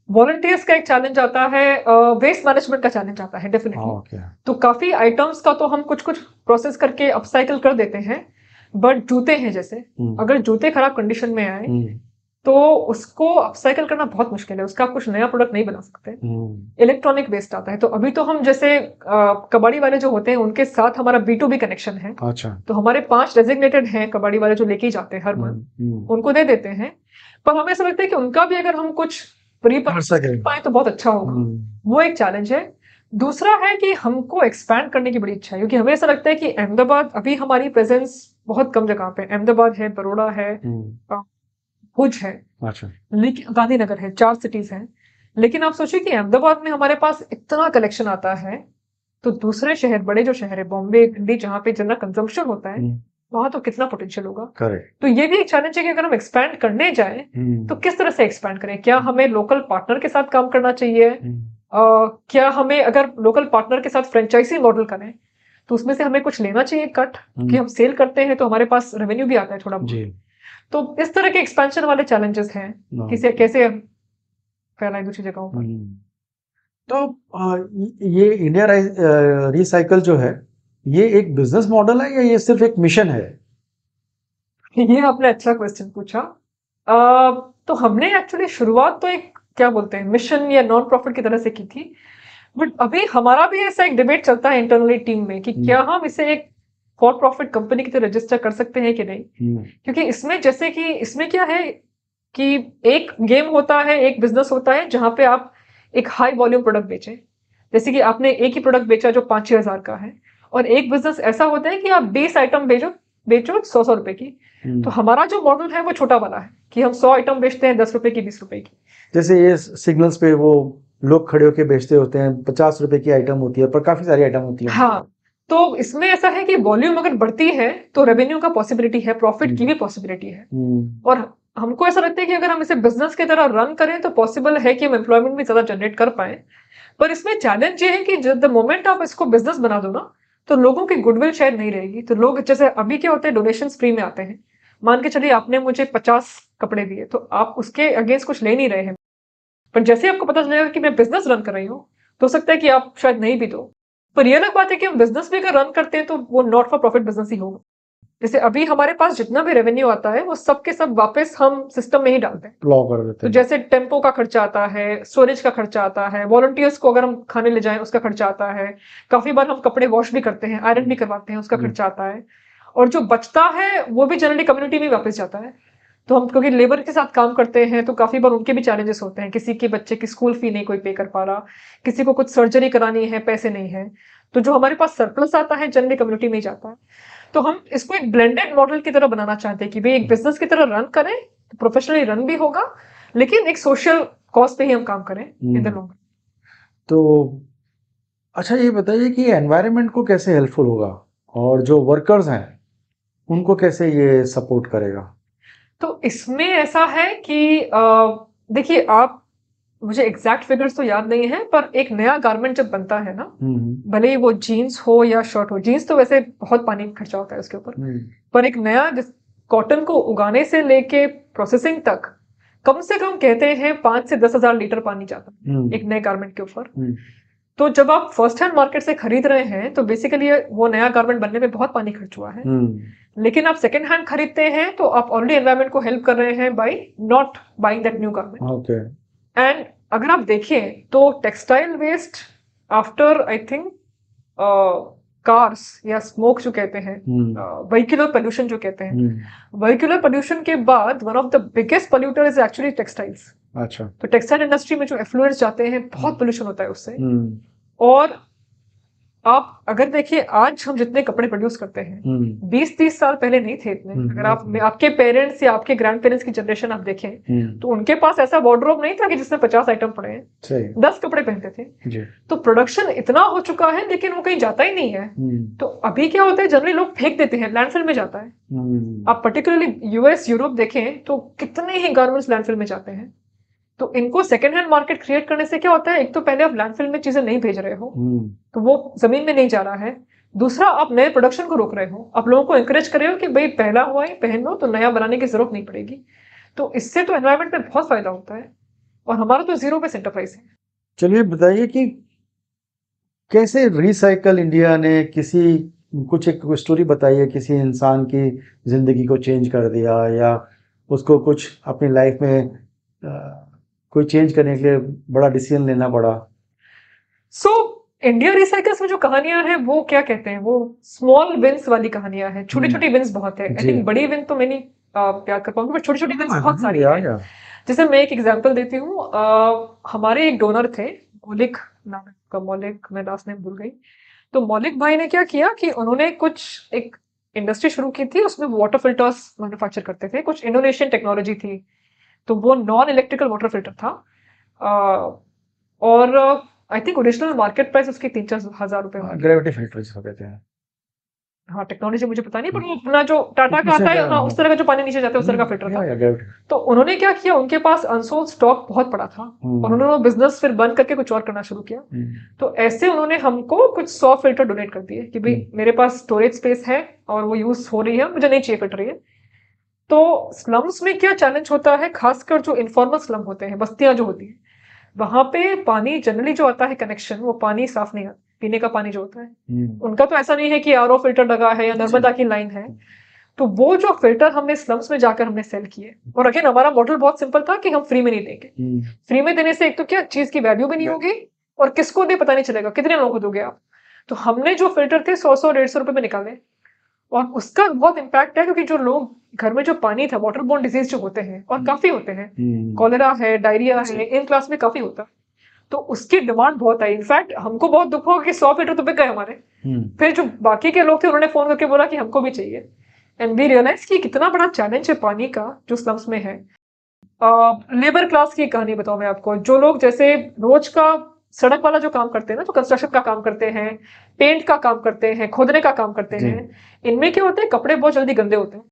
वॉलंटियर्स का एक चैलेंज आता है, वेस्ट मैनेजमेंट का चैलेंज आता है डेफिनेटली। तो काफी आइटम्स का तो हम कुछ कुछ प्रोसेस करके अपसाइकल कर देते हैं, बट जूते हैं जैसे, अगर जूते खराब कंडीशन में आए तो उसको अपसाइकल करना बहुत मुश्किल है, उसका आप कुछ नया प्रोडक्ट नहीं बना सकते। इलेक्ट्रॉनिक वेस्ट आता है, तो अभी तो हम जैसे कबाड़ी वाले जो होते हैं उनके साथ हमारा B2B कनेक्शन है। अच्छा। तो हमारे 5 डेजिग्नेटेड हैं कबाड़ी वाले जो लेके जाते हैं हर मंथ, उनको दे देते हैं। पर हमें ऐसा लगता है कि उनका भी अगर हम कुछ रिपर्स पाए तो बहुत अच्छा होगा, वो एक चैलेंज है। दूसरा है कि हमको एक्सपैंड करने की बड़ी इच्छा है, क्योंकि हमें ऐसा लगता है कि अहमदाबाद अभी हमारी प्रेजेंस बहुत कम जगह पे, अहमदाबाद है, बड़ौदा है, भुज है, अच्छा, लेकिन गांधीनगर है, 4 सिटीज हैं। लेकिन आप सोचिए कि अहमदाबाद में हमारे पास इतना कलेक्शन आता है, तो दूसरे शहर, बड़े जो शहर है बॉम्बे, दिल्ली, जहाँ पे जनरल कंजम्पशन होता है, वहां तो कितना पोटेंशियल होगा। करेक्ट। तो ये भी एक चैलेंज है कि अगर हम एक्सपैंड करने जाए तो किस तरह से एक्सपैंड करें। क्या हमें लोकल पार्टनर के साथ काम करना चाहिए, क्या हमें अगर लोकल पार्टनर के साथ फ्रेंचाइजी मॉडल करें तो उसमें से हमें कुछ लेना चाहिए कट, कि हम सेल करते हैं तो हमारे पास रेवेन्यू भी आता है थोड़ा बहुत। तो इस तरह के एक्सपेंशन वाले चैलेंजेस हैं, किसे कैसे फैलाएं दूसरी जगहों पर। तो ये इंडिया रिसाइकल जो है, ये एक बिजनेस मॉडल है या ये सिर्फ एक मिशन है? ये आपने अच्छा क्वेश्चन पूछा। तो हमने एक्चुअली शुरुआत तो एक क्या बोलते हैं मिशन या नॉन प्रॉफिट की तरह से की थी, बट अभी हमारा भी ऐसा एक डिबेट चलता है इंटरनली टीम में कि क्या हम इसे एक फॉर प्रॉफिट कंपनी की तरह रजिस्टर कर सकते हैं कि नहीं। क्योंकि इसमें जैसे कि इसमें क्या है कि एक गेम होता है, एक बिजनेस होता है जहां पे आप एक हाई वॉल्यूम प्रोडक्ट बेचें, जैसे कि आपने एक ही प्रोडक्ट बेचा जो 5-6 हजार का है, और एक बिजनेस ऐसा होता है कि आप 20 आइटम बेचो बेचो 100-100 रुपए की। तो हमारा जो मॉडल है वो छोटा वाला है कि हम 100 आइटम बेचते हैं 10 रुपए की, 20 रुपए की। जैसे ये सिग्नल्स पे वो लोग खड़े होके बेचते होते हैं, 50 रुपए की आइटम होती है पर काफी सारी आइटम होती है। हाँ, तो इसमें ऐसा है कि वॉल्यूम अगर बढ़ती है तो रेवेन्यू का पॉसिबिलिटी है, प्रॉफिट की भी पॉसिबिलिटी है। और हमको ऐसा लगता है कि अगर हम इसे बिजनेस की तरह रन करें तो पॉसिबल है कि हम एम्प्लॉयमेंट भी ज्यादा जनरेट कर पाए। पर इसमें चैलेंज ये है कि द मोमेंट आप इसको बिजनेस बना दो ना, तो लोगों की गुडविल शायद नहीं रहेगी। तो लोग जैसे अभी क्या होते हैं, डोनेशन फ्री में आते हैं। मान के चलिए आपने मुझे 50 कपड़े दिए, तो आप उसके अगेंस्ट कुछ ले नहीं रहे हैं, पर जैसे ही आपको पता चलेगा कि मैं बिजनेस रन कर रही हूँ, तो हो सकता है कि आप शायद नहीं भी दो। पर यह अलग बात है कि हम बिजनेस भी अगर रन करते हैं तो वो नॉट फॉर प्रॉफिट बिजनेस ही होगा। जैसे अभी हमारे पास जितना भी रेवेन्यू आता है वो सब के सब वापस हम सिस्टम में ही डालते हैं। लॉ कर देते तो हैं। जैसे टेम्पो का खर्चा आता है, स्टोरेज का खर्चा आता है, वॉलंटियर्स को अगर हम खाने ले जाएं उसका खर्चा आता है, काफी बार हम कपड़े वॉश भी करते हैं, आयरन भी करवाते हैं, उसका खर्चा आता है। और जो बचता है वो भी जनरली कम्युनिटी में वापस जाता है। तो हम क्योंकि लेबर के साथ काम करते हैं तो काफी बार उनके भी चैलेंजेस होते हैं, किसी के बच्चे की स्कूल फी नहीं कोई पे कर पा रहा, किसी को कुछ सर्जरी करानी है, पैसे नहीं है, तो जो हमारे पास सरप्लस आता है जनरली कम्युनिटी में ही जाता है। तो हम इसको एक ब्लेंडेड मॉडल की तरह बनाना चाहते हैं कि भाई एक बिजनेस की तरह रन करें, प्रोफेशनली रन भी होगा, लेकिन एक सोशल कॉज पे ही हम काम करें इन द लॉन्ग। तो अच्छा ये बताइए कि एनवायरनमेंट को कैसे हेल्पफुल होगा और जो वर्कर्स हैं उनको कैसे ये सपोर्ट करेगा? तो इसमें ऐसा है कि देखिए आप, मुझे एग्जैक्ट फिगर्स तो याद नहीं है, पर एक नया गारमेंट जब बनता है ना, भले ही वो जीन्स हो या शर्ट हो, जीन्स तो वैसे बहुत पानी खर्चा होता है उसके ऊपर, पर एक नया कॉटन को उगाने से लेके प्रोसेसिंग तक कम से कम कहते हैं 5 से 10 हजार लीटर पानी जाता है एक नए गारमेंट के ऊपर। तो जब आप फर्स्ट हैंड मार्केट से खरीद रहे हैं तो बेसिकली वो नया गारमेंट बनने में बहुत पानी खर्च हुआ है। लेकिन आप सेकेंड हैंड खरीदते हैं तो आप ऑलरेडी एनवायरमेंट को हेल्प कर रहे हैं by not buying that new garment. And अगर आप देखें तो textile waste after I think cars या स्मोक जो कहते हैं, व्हीकुलर पोल्यूशन जो कहते हैं, व्हीकुलर पोल्यूशन के बाद one of the biggest polluter is actually textiles. अच्छा। तो टेक्सटाइल इंडस्ट्री में जो एफ्लुएंस जाते हैं बहुत पोल्यूशन होता है उससे। और आप अगर देखिए आज हम जितने कपड़े प्रोड्यूस करते हैं 20-30 साल पहले नहीं थे इतने। अगर आप आपके पेरेंट्स या आपके ग्रैंड पेरेंट्स की जनरेशन आप देखें तो उनके पास ऐसा वार्डरोब नहीं था कि जिसमें 50 आइटम पड़े हैं, 10 कपड़े पहनते थे। तो प्रोडक्शन इतना हो चुका है लेकिन वो कहीं जाता ही नहीं है। तो अभी क्या होता है, जनरली लोग फेंक देते हैं, लैंडफिल में जाता है। आप पर्टिकुलरली यूएस यूरोप देखें तो कितने ही गारमेंट्स लैंडफिल में जाते हैं। तो इनको सेकेंड हैंड मार्केट क्रिएट करने से क्या होता है, एक तो पहले आप लैंडफिल में चीजें नहीं भेज रहे हो तो वो जमीन में नहीं जा रहा है, दूसरा आप नए प्रोडक्शन को रोक रहे हो, आप लोगों को एंकरेज कर रहे हो कि भाई पहला हुआ ही पहन लो तो नया बनाने की जरूरत नहीं पड़ेगी। तो इससे तो एनवायरमेंट में बहुत फायदा होता है और हमारा तो जीरो बेस एंटरप्राइज है। चलिए बताइए कि कैसे रिसाइकल इंडिया ने कुछ एक स्टोरी बताइए, किसी इंसान की जिंदगी को चेंज कर दिया या उसको कुछ अपनी लाइफ में कोई चेंज करने के लिए बड़ा डिसीजन लेना पड़ा। सो इंडिया रिसाइकल्स में जो कहानियां हैं वो क्या कहते हैं, वो स्मॉल विंस वाली कहनियां हैं, छोटी छोटी विंस बहुत है। आई थिंक बड़ी विन तो मैं नहीं प्यार कर पाऊंगी, बट छोटी छोटी विंस बहुत सारी है। जैसे मैं एक एग्जांपल देती हूँ, हमारे एक डोनर थे मौलिक नाम का, मौलिक, मैं लास्ट नेम भूल गई। तो मौलिक भाई ने क्या किया कि उन्होंने कुछ एक इंडस्ट्री शुरू की थी, उसमें वाटर फिल्टर्स मैन्युफैक्चर करते थे, कुछ इंडोनेशियन टेक्नोलॉजी थी। तो वो नॉन इलेक्ट्रिकल वाटर फिल्टर था और I think original market price उसकी 3-4 हजार रुपए होगी। ग्रेविटी फिल्टर जिसको कहते हैं। हाँ, टेक्नोलॉजी मुझे पता नहीं, पर वो अपना जो टाटा का आता है, हाँ, उस तरह का जो पानी नीचे जाता है उस तरह का फिल्टर था। तो उन्होंने क्या किया, उनके पास अनसोल्ड स्टॉक बहुत पड़ा था और उन्होंने बिजनेस फिर बंद करके कुछ और करना शुरू किया। तो ऐसे उन्होंने हमको कुछ 100 फिल्टर डोनेट कर दिए कि भाई मेरे पास स्टोरेज स्पेस है और वो यूज हो रही है, मुझे नहीं चाहिए फिल्टर ये। तो स्लम्स में क्या चैलेंज होता है, खासकर जो इनफॉर्मल स्लम होते हैं, बस्तियां जो होती हैं, वहां पे पानी जनरली जो आता है कनेक्शन, वो पानी साफ नहीं आता, पीने का पानी जो होता है। उनका तो ऐसा नहीं है कि आरओ फिल्टर लगा है या नर्मदा की लाइन है। तो वो जो फिल्टर हमने स्लम्स में जाकर हमने सेल किए, और अगेन हमारा मॉडल बहुत सिंपल था कि हम फ्री में नहीं देंगे। फ्री में देने से एक तो क्या चीज की वैल्यू भी नहीं होगी, और किसको दे पता नहीं चलेगा, कितने लोगों को दोगे आप। तो हमने जो फिल्टर थे 100-150 रुपए में निकाले, और उसका बहुत इम्पैक्ट है, क्योंकि जो लोग घर में जो पानी था, वाटर बोर्न डिजीज जो होते हैं और काफी होते हैं, कॉलेरा है, डायरिया है, इन क्लास में काफी होता है, तो उसकी डिमांड बहुत आई। इनफैक्ट हमको बहुत दुख हुआ कि 100 फिल्टर तो बिक गए हमारे। फिर जो बाकी के लोग थे उन्होंने फोन करके बोला कि हमको भी चाहिए, एंड वी रियलाइज कि कितना बड़ा चैलेंज है पानी का जो स्लम्स में है। लेबर क्लास की कहानी बताऊं मैं आपको, जो लोग जैसे रोज का सड़क वाला जो काम करते हैं ना, जो कंस्ट्रक्शन का काम करते हैं, पेंट का काम करते हैं, खोदने का काम करते हैं, इनमें क्या होते हैं, कपड़े बहुत जल्दी गंदे होते हैं।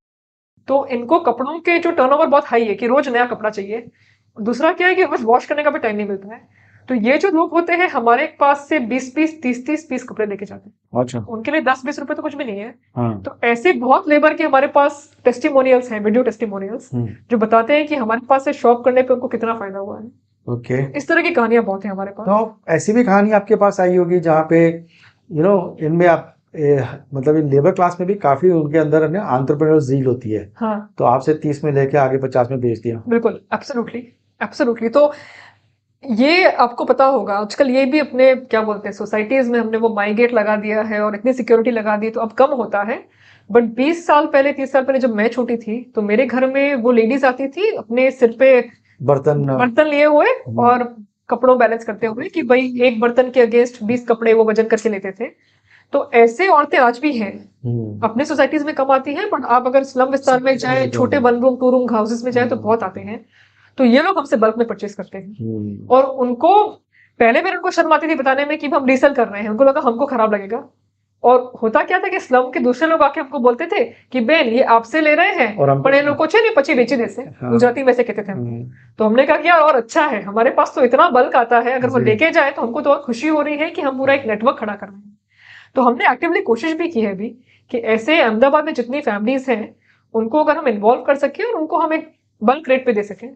तो इनको कपड़ों के जो टर्नओवर बहुत हाई है कि रोज नया कपड़ा चाहिए। दूसरा क्या है कि बस वॉश करने का भी टाइम नहीं मिलता है। तो ये जो लोग होते हैं हमारे पास से 20 पीस 30 पीस कपड़े लेके जाते हैं। अच्छा। उनके लिए 10-20 रुपए तो कुछ भी नहीं है। हाँ। तो ऐसे बहुत लेबर के हमारे पास टेस्टिमोनियल्स हैं, वीडियो टेस्टिमोनियल्स, जो बताते हैं कि हमारे पास से शॉप करने पे उनको कितना फायदा हुआ है। ओके। इस तरह की कहानियां बहुत हैं हमारे पास। तो ऐसी भी कहानी आपके पास आई होगी जहाँ पे इनमें आप मतलब इन लेबर क्लास में भी काफी उनके अंदर एंटरप्रेन्योर ज़ील होती है। हाँ, तो आपसे 30 में लेके आगे 50 में बेच दिया। बिल्कुल, एब्सोल्युटली एब्सोल्युटली। तो ये आपको पता होगा, आजकल ये भी अपने क्या बोलते हैं सोसाइटीज में हमने वो माई गेट लगा दिया है और इतनी सिक्योरिटी लगा दी, तो अब कम होता है। बट 20 साल पहले 30 साल पहले जब मैं छोटी थी, तो मेरे घर में वो लेडीज आती थी अपने सिर पे बर्तन लिए हुए और कपड़ों बैलेंस करते हुए कि भाई एक बर्तन के अगेंस्ट 20 कपड़े वो वजन करके लेते थे। तो ऐसे औरतें आज भी हैं, अपने सोसाइटीज में कम आती हैं, बट आप अगर स्लम विस्तार में जाए, छोटे 1 रूम 2 रूम हाउसेस में जाए तो बहुत आते हैं। तो ये लोग हमसे बल्क में परचेज करते हैं, और उनको पहले मेरे उनको शर्म आती थी बताने में कि हम रीसेल कर रहे हैं, उनको लगा हमको खराब लगेगा। और होता क्या था कि स्लम के दूसरे लोग आके हमको बोलते थे कि बेन ये आपसे ले रहे हैं और हम पण ये लोग को नहीं पची बेची देसे। हाँ। गुजराती में से कहते थे हम। तो हमने कहा कि यार और अच्छा है, हमारे पास तो इतना बल्क आता है, अगर वो जी। लेके जाए तो हमको तो और खुशी हो रही है कि हम पूरा एक नेटवर्क खड़ा कर रहे हैं। तो हमने एक्टिवली कोशिश भी की है अभी कि ऐसे अहमदाबाद में जितनी फैमिलीज हैं उनको अगर हम इन्वॉल्व कर सकें और उनको हम एक बल्क रेट पे दे सकें,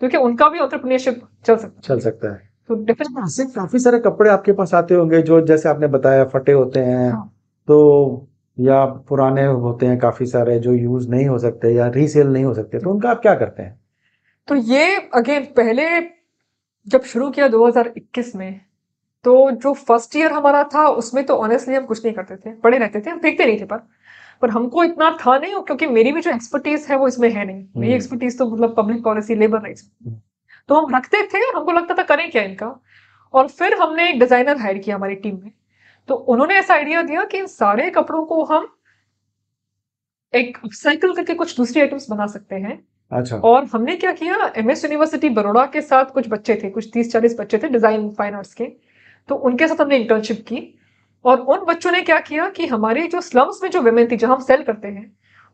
क्योंकि उनका भी एंटरप्रेन्योरशिप चल सकता है। तो डिफरेंट ऐसे काफी सारे कपड़े आपके पास आते होंगे जो जैसे आपने बताया फटे होते हैं। हाँ। तो या पुराने होते हैं काफी सारे जो यूज नहीं हो सकते या रीसेल नहीं हो सकते, तो उनका आप क्या करते हैं? तो ये अगेन पहले जब शुरू किया 2021 में, तो जो फर्स्ट ईयर हमारा था उसमें तो ऑनेस्टली हम कुछ नहीं करते थे, पड़े रहते थे, हम फेंकते नहीं थे। पर हमको इतना था नहीं, क्योंकि मेरी भी जो एक्सपर्टीज है वो इसमें है नहीं। मेरी एक्सपर्टीज तो मतलब पब्लिक पॉलिसी, लेबर राइट्स, तो हम रखते थे, हमको लगता था करें क्या इनका। और फिर हमने एक डिजाइनर हायर किया हमारी टीम में, तो उन्होंने ऐसा आइडिया दिया कि इन सारे कपड़ों को हम एक साइकिल करके कुछ दूसरी आइटम्स बना सकते हैं। अच्छा। और हमने क्या किया, एमएस यूनिवर्सिटी बड़ौदा के साथ कुछ बच्चे थे, कुछ 30-40 बच्चे थे डिजाइन फाइन आर्ट्स के, तो उनके साथ हमने इंटर्नशिप की। और उन बच्चों ने क्या किया कि हमारी जो स्लम्स में जो विमेन थी जहां हम सेल करते हैं,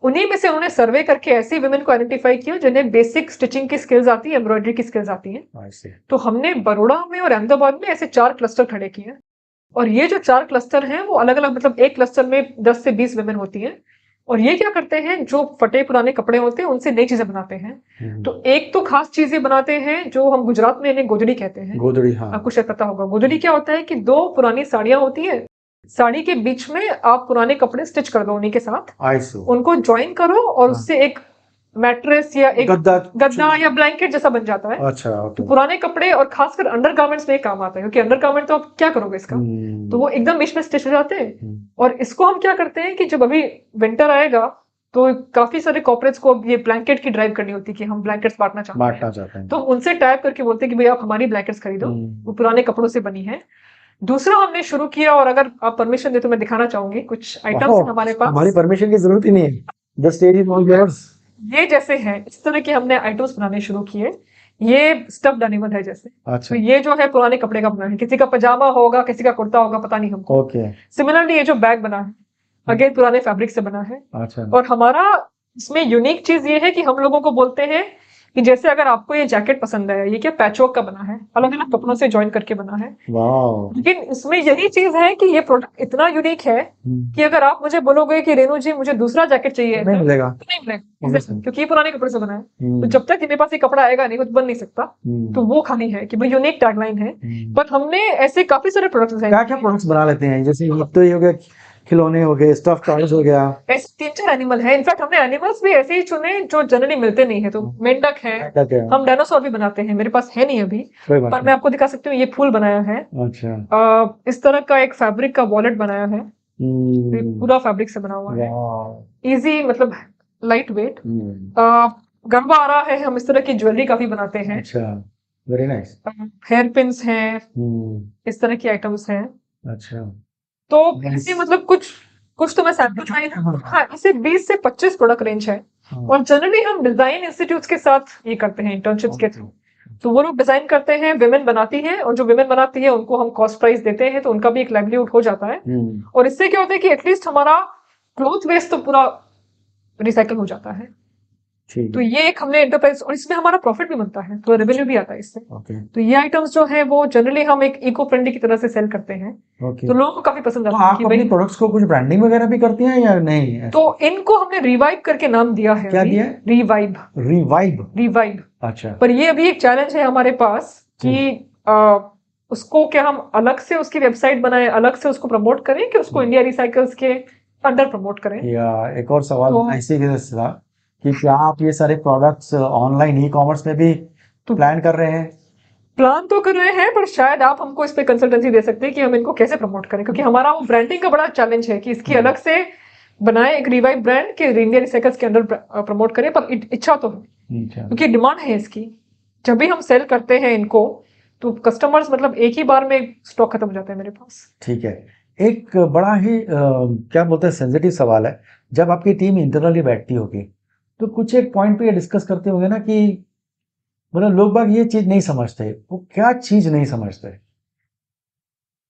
उन्हीं में से उन्होंने सर्वे करके ऐसी विमेन को आइडेंटिफाई किया जिन्हें बेसिक स्टिचिंग की स्किल्स आती है, एम्ब्रॉयडरी की स्किल्स आती हैं। तो हमने बड़ौदा में और अहमदाबाद में ऐसे 4 क्लस्टर खड़े किए। और ये जो 4 क्लस्टर हैं वो अलग अलग, मतलब एक क्लस्टर में 10 से 20 विमेन होती हैं, और ये क्या करते हैं, जो फटे पुराने कपड़े होते हैं उनसे नई चीजें बनाते हैं। तो एक तो खास चीजें बनाते हैं जो हम गुजरात में इन्हें गोदड़ी कहते हैं। गोदड़ी, हाँ। आपको शायद पता होगा, गोदड़ी क्या होता है कि 2 पुरानी साड़ियां होती है, साड़ी के बीच में आप पुराने कपड़े स्टिच कर दो उन्हीं के साथ, उनको ज्वाइन करो और उससे एक मैट्रेस या एक गद्दा या ब्लैंकेट जैसा बन जाता है। अच्छा, तो पुराने कपड़े और खासकर अंडरगारमेंट्स में काम आता है, क्योंकि अंडरगारमेंट तो आप क्या करोगे इसका, तो वो एकदम बीच में स्टिच हो जाते हैं। और इसको हम क्या करते हैं कि जब अभी विंटर आएगा तो काफी सारे कॉर्पोरेट्स को ये ब्लैंकेट की ड्राइव करनी होती है कि हम ब्लैंकेट्स बांटना चाहते हैं, तो हम उनसे टैग करके बोलते हैं कि भाई आप हमारी ब्लैंकेट्स खरीदो, वो पुराने कपड़ों से बनी है। दूसरा हमने शुरू किया, और अगर आप परमिशन दे तो मैं दिखाना चाहूंगी कुछ आइटम्स हमारे पास। हमारी परमिशन की जरूरत ही नहीं है, the stage is all yours. ये जैसे हैं, इस तरह के हमने आइटम्स बनाने शुरू किए। ये स्टफ्ड एनिमल है जैसे। अच्छा। तो ये जो है पुराने कपड़े का बना है, किसी का पजामा होगा, किसी का कुर्ता होगा, पता नहीं हमको। ओके। सिमिलरली ये जो बैग बना है अगेन पुराने फैब्रिक से बना है। अच्छा। और हमारा इसमें यूनिक चीज ये है कि हम लोगों को बोलते हैं कि जैसे अगर आपको ये जैकेट पसंद है, ये क्या पैचवर्क का बना है, अलग अलग कपड़ों से ज्वाइन करके बना है, वाह। लेकिन इसमें यही चीज है कि ये प्रोडक्ट इतना यूनिक है कि अगर आप मुझे बोलोगे कि रेनू जी मुझे दूसरा जैकेट चाहिए नहीं मिलेगा। तो नहीं मिलेगा, Obviously. क्योंकि ये पुराने कपड़े से बना है। तो हम्म, जब तक मेरे पास ये कपड़ा आएगा नहीं, कुछ बन नहीं सकता। तो वो खाली है कि भाई यूनिक टैगलाइन है। पर हमने ऐसे काफी सारे प्रोडक्ट्स क्या क्या प्रोडक्ट्स बना लेते हैं? जैसे एक तो ये हो गया, खिलौने हो गए, स्टफ टॉयज हो गया, ऐसे 3-4 एनिमल है। इनफैक्ट हमने एनिमल्स भी ऐसे ही चुने जो जनरली मिलते नहीं है। तो मेंढक है, क्या क्या? हम डायनासोर भी बनाते हैं, मेरे पास है नहीं अभी, कोई बात पर मैं आपको दिखा सकती हूँ। ये फूल बनाया है। नहीं। अच्छा। इस तरह का एक फैब्रिक का वॉलेट बनाया है, ये हम्म, पूरा फैब्रिक से बना हुआ है, वाह। इजी, मतलब लाइट वेट। गरबा आ रहा है, हम इस तरह की ज्वेलरी काफी बनाते हैं। अच्छा, वेरी नाइस। हेयर पिन्स हैं, इस तरह की आइटम्स हैं। अच्छा। तो Nice. इसे मतलब कुछ कुछ तो मैं सैंपल आई ना। हाँ। हाँ, इसे 20 से 25 प्रोडक्ट रेंज है। हाँ। और जनरली हम डिजाइन इंस्टीट्यूट्स के साथ ये करते हैं, इंटर्नशिप्स के थ्रू। तो वो लोग डिजाइन करते हैं, विमेन बनाती है, और जो विमेन बनाती है उनको हम कॉस्ट प्राइस देते हैं, तो उनका भी एक लाइवलीहुड हो जाता है। और इससे क्या होता है कि एटलीस्ट हमारा क्लोथ वेस्ट तो पूरा रिसाइकल हो जाता है। ठीक तो है। ये एक हमने एंटरप्राइज, और इसमें हमारा प्रॉफिट भी बनता है, तो रेवेन्यू भी आता है इससे। ओके तो ये आइटम्स जो है वो जनरली हम एक इको फ्रेंडली की तरह से सेल करते हैं, ओके। तो लोगों को काफी पसंद तो आता है आप कि अपने भाई। प्रोडक्ट्स को कुछ ब्रांडिंग वगैरह भी करते हैं या नहीं? तो इनको हमने रिवाइव करके नाम दिया है। क्या अभी दिया है? रिवाइव। रिवाइव। रिवाइव। अच्छा। पर ये अभी एक चैलेंज है हमारे पास कि उसको क्या हम अलग से उसकी वेबसाइट बनाएं, अलग से उसको प्रमोट करें, कि उसको इंडिया रिसाइकल्स के अंडर प्रमोट करें। या एक और सवाल तो- इसी के था कि क्या आप ये सारे प्रोडक्ट्स ऑनलाइन ई कॉमर्स में भी तो- प्लान कर रहे हैं? प्लान तो कर रहे हैं, पर शायद आप हमको इस पे कंसल्टेंसी दे सकते हैं कि हम इनको कैसे प्रमोट करें, क्योंकि हमारा वो ब्रांडिंग का बड़ा चैलेंज है कि इसकी अलग से बनाए एक रिवाइव ब्रांड के इंडिया रिसाइकल्स के अंदर प्रमोट करें। पर इच्छा तो है, अच्छा। क्योंकि डिमांड है इसकी। जब भी हम सेल करते हैं इनको, तो कस्टमर्स मतलब एक ही बार में स्टॉक खत्म हो जाता है मेरे पास। ठीक है। एक बड़ा ही क्या बोलते हैं, सेंसिटिव सवाल है। जब आपकी टीम इंटरनली बैठती होगी तो कुछ एक पॉइंट पे ये डिस्कस करते होंगे ना कि मतलब लोग बाग ये चीज नहीं समझते, वो क्या चीज नहीं समझते?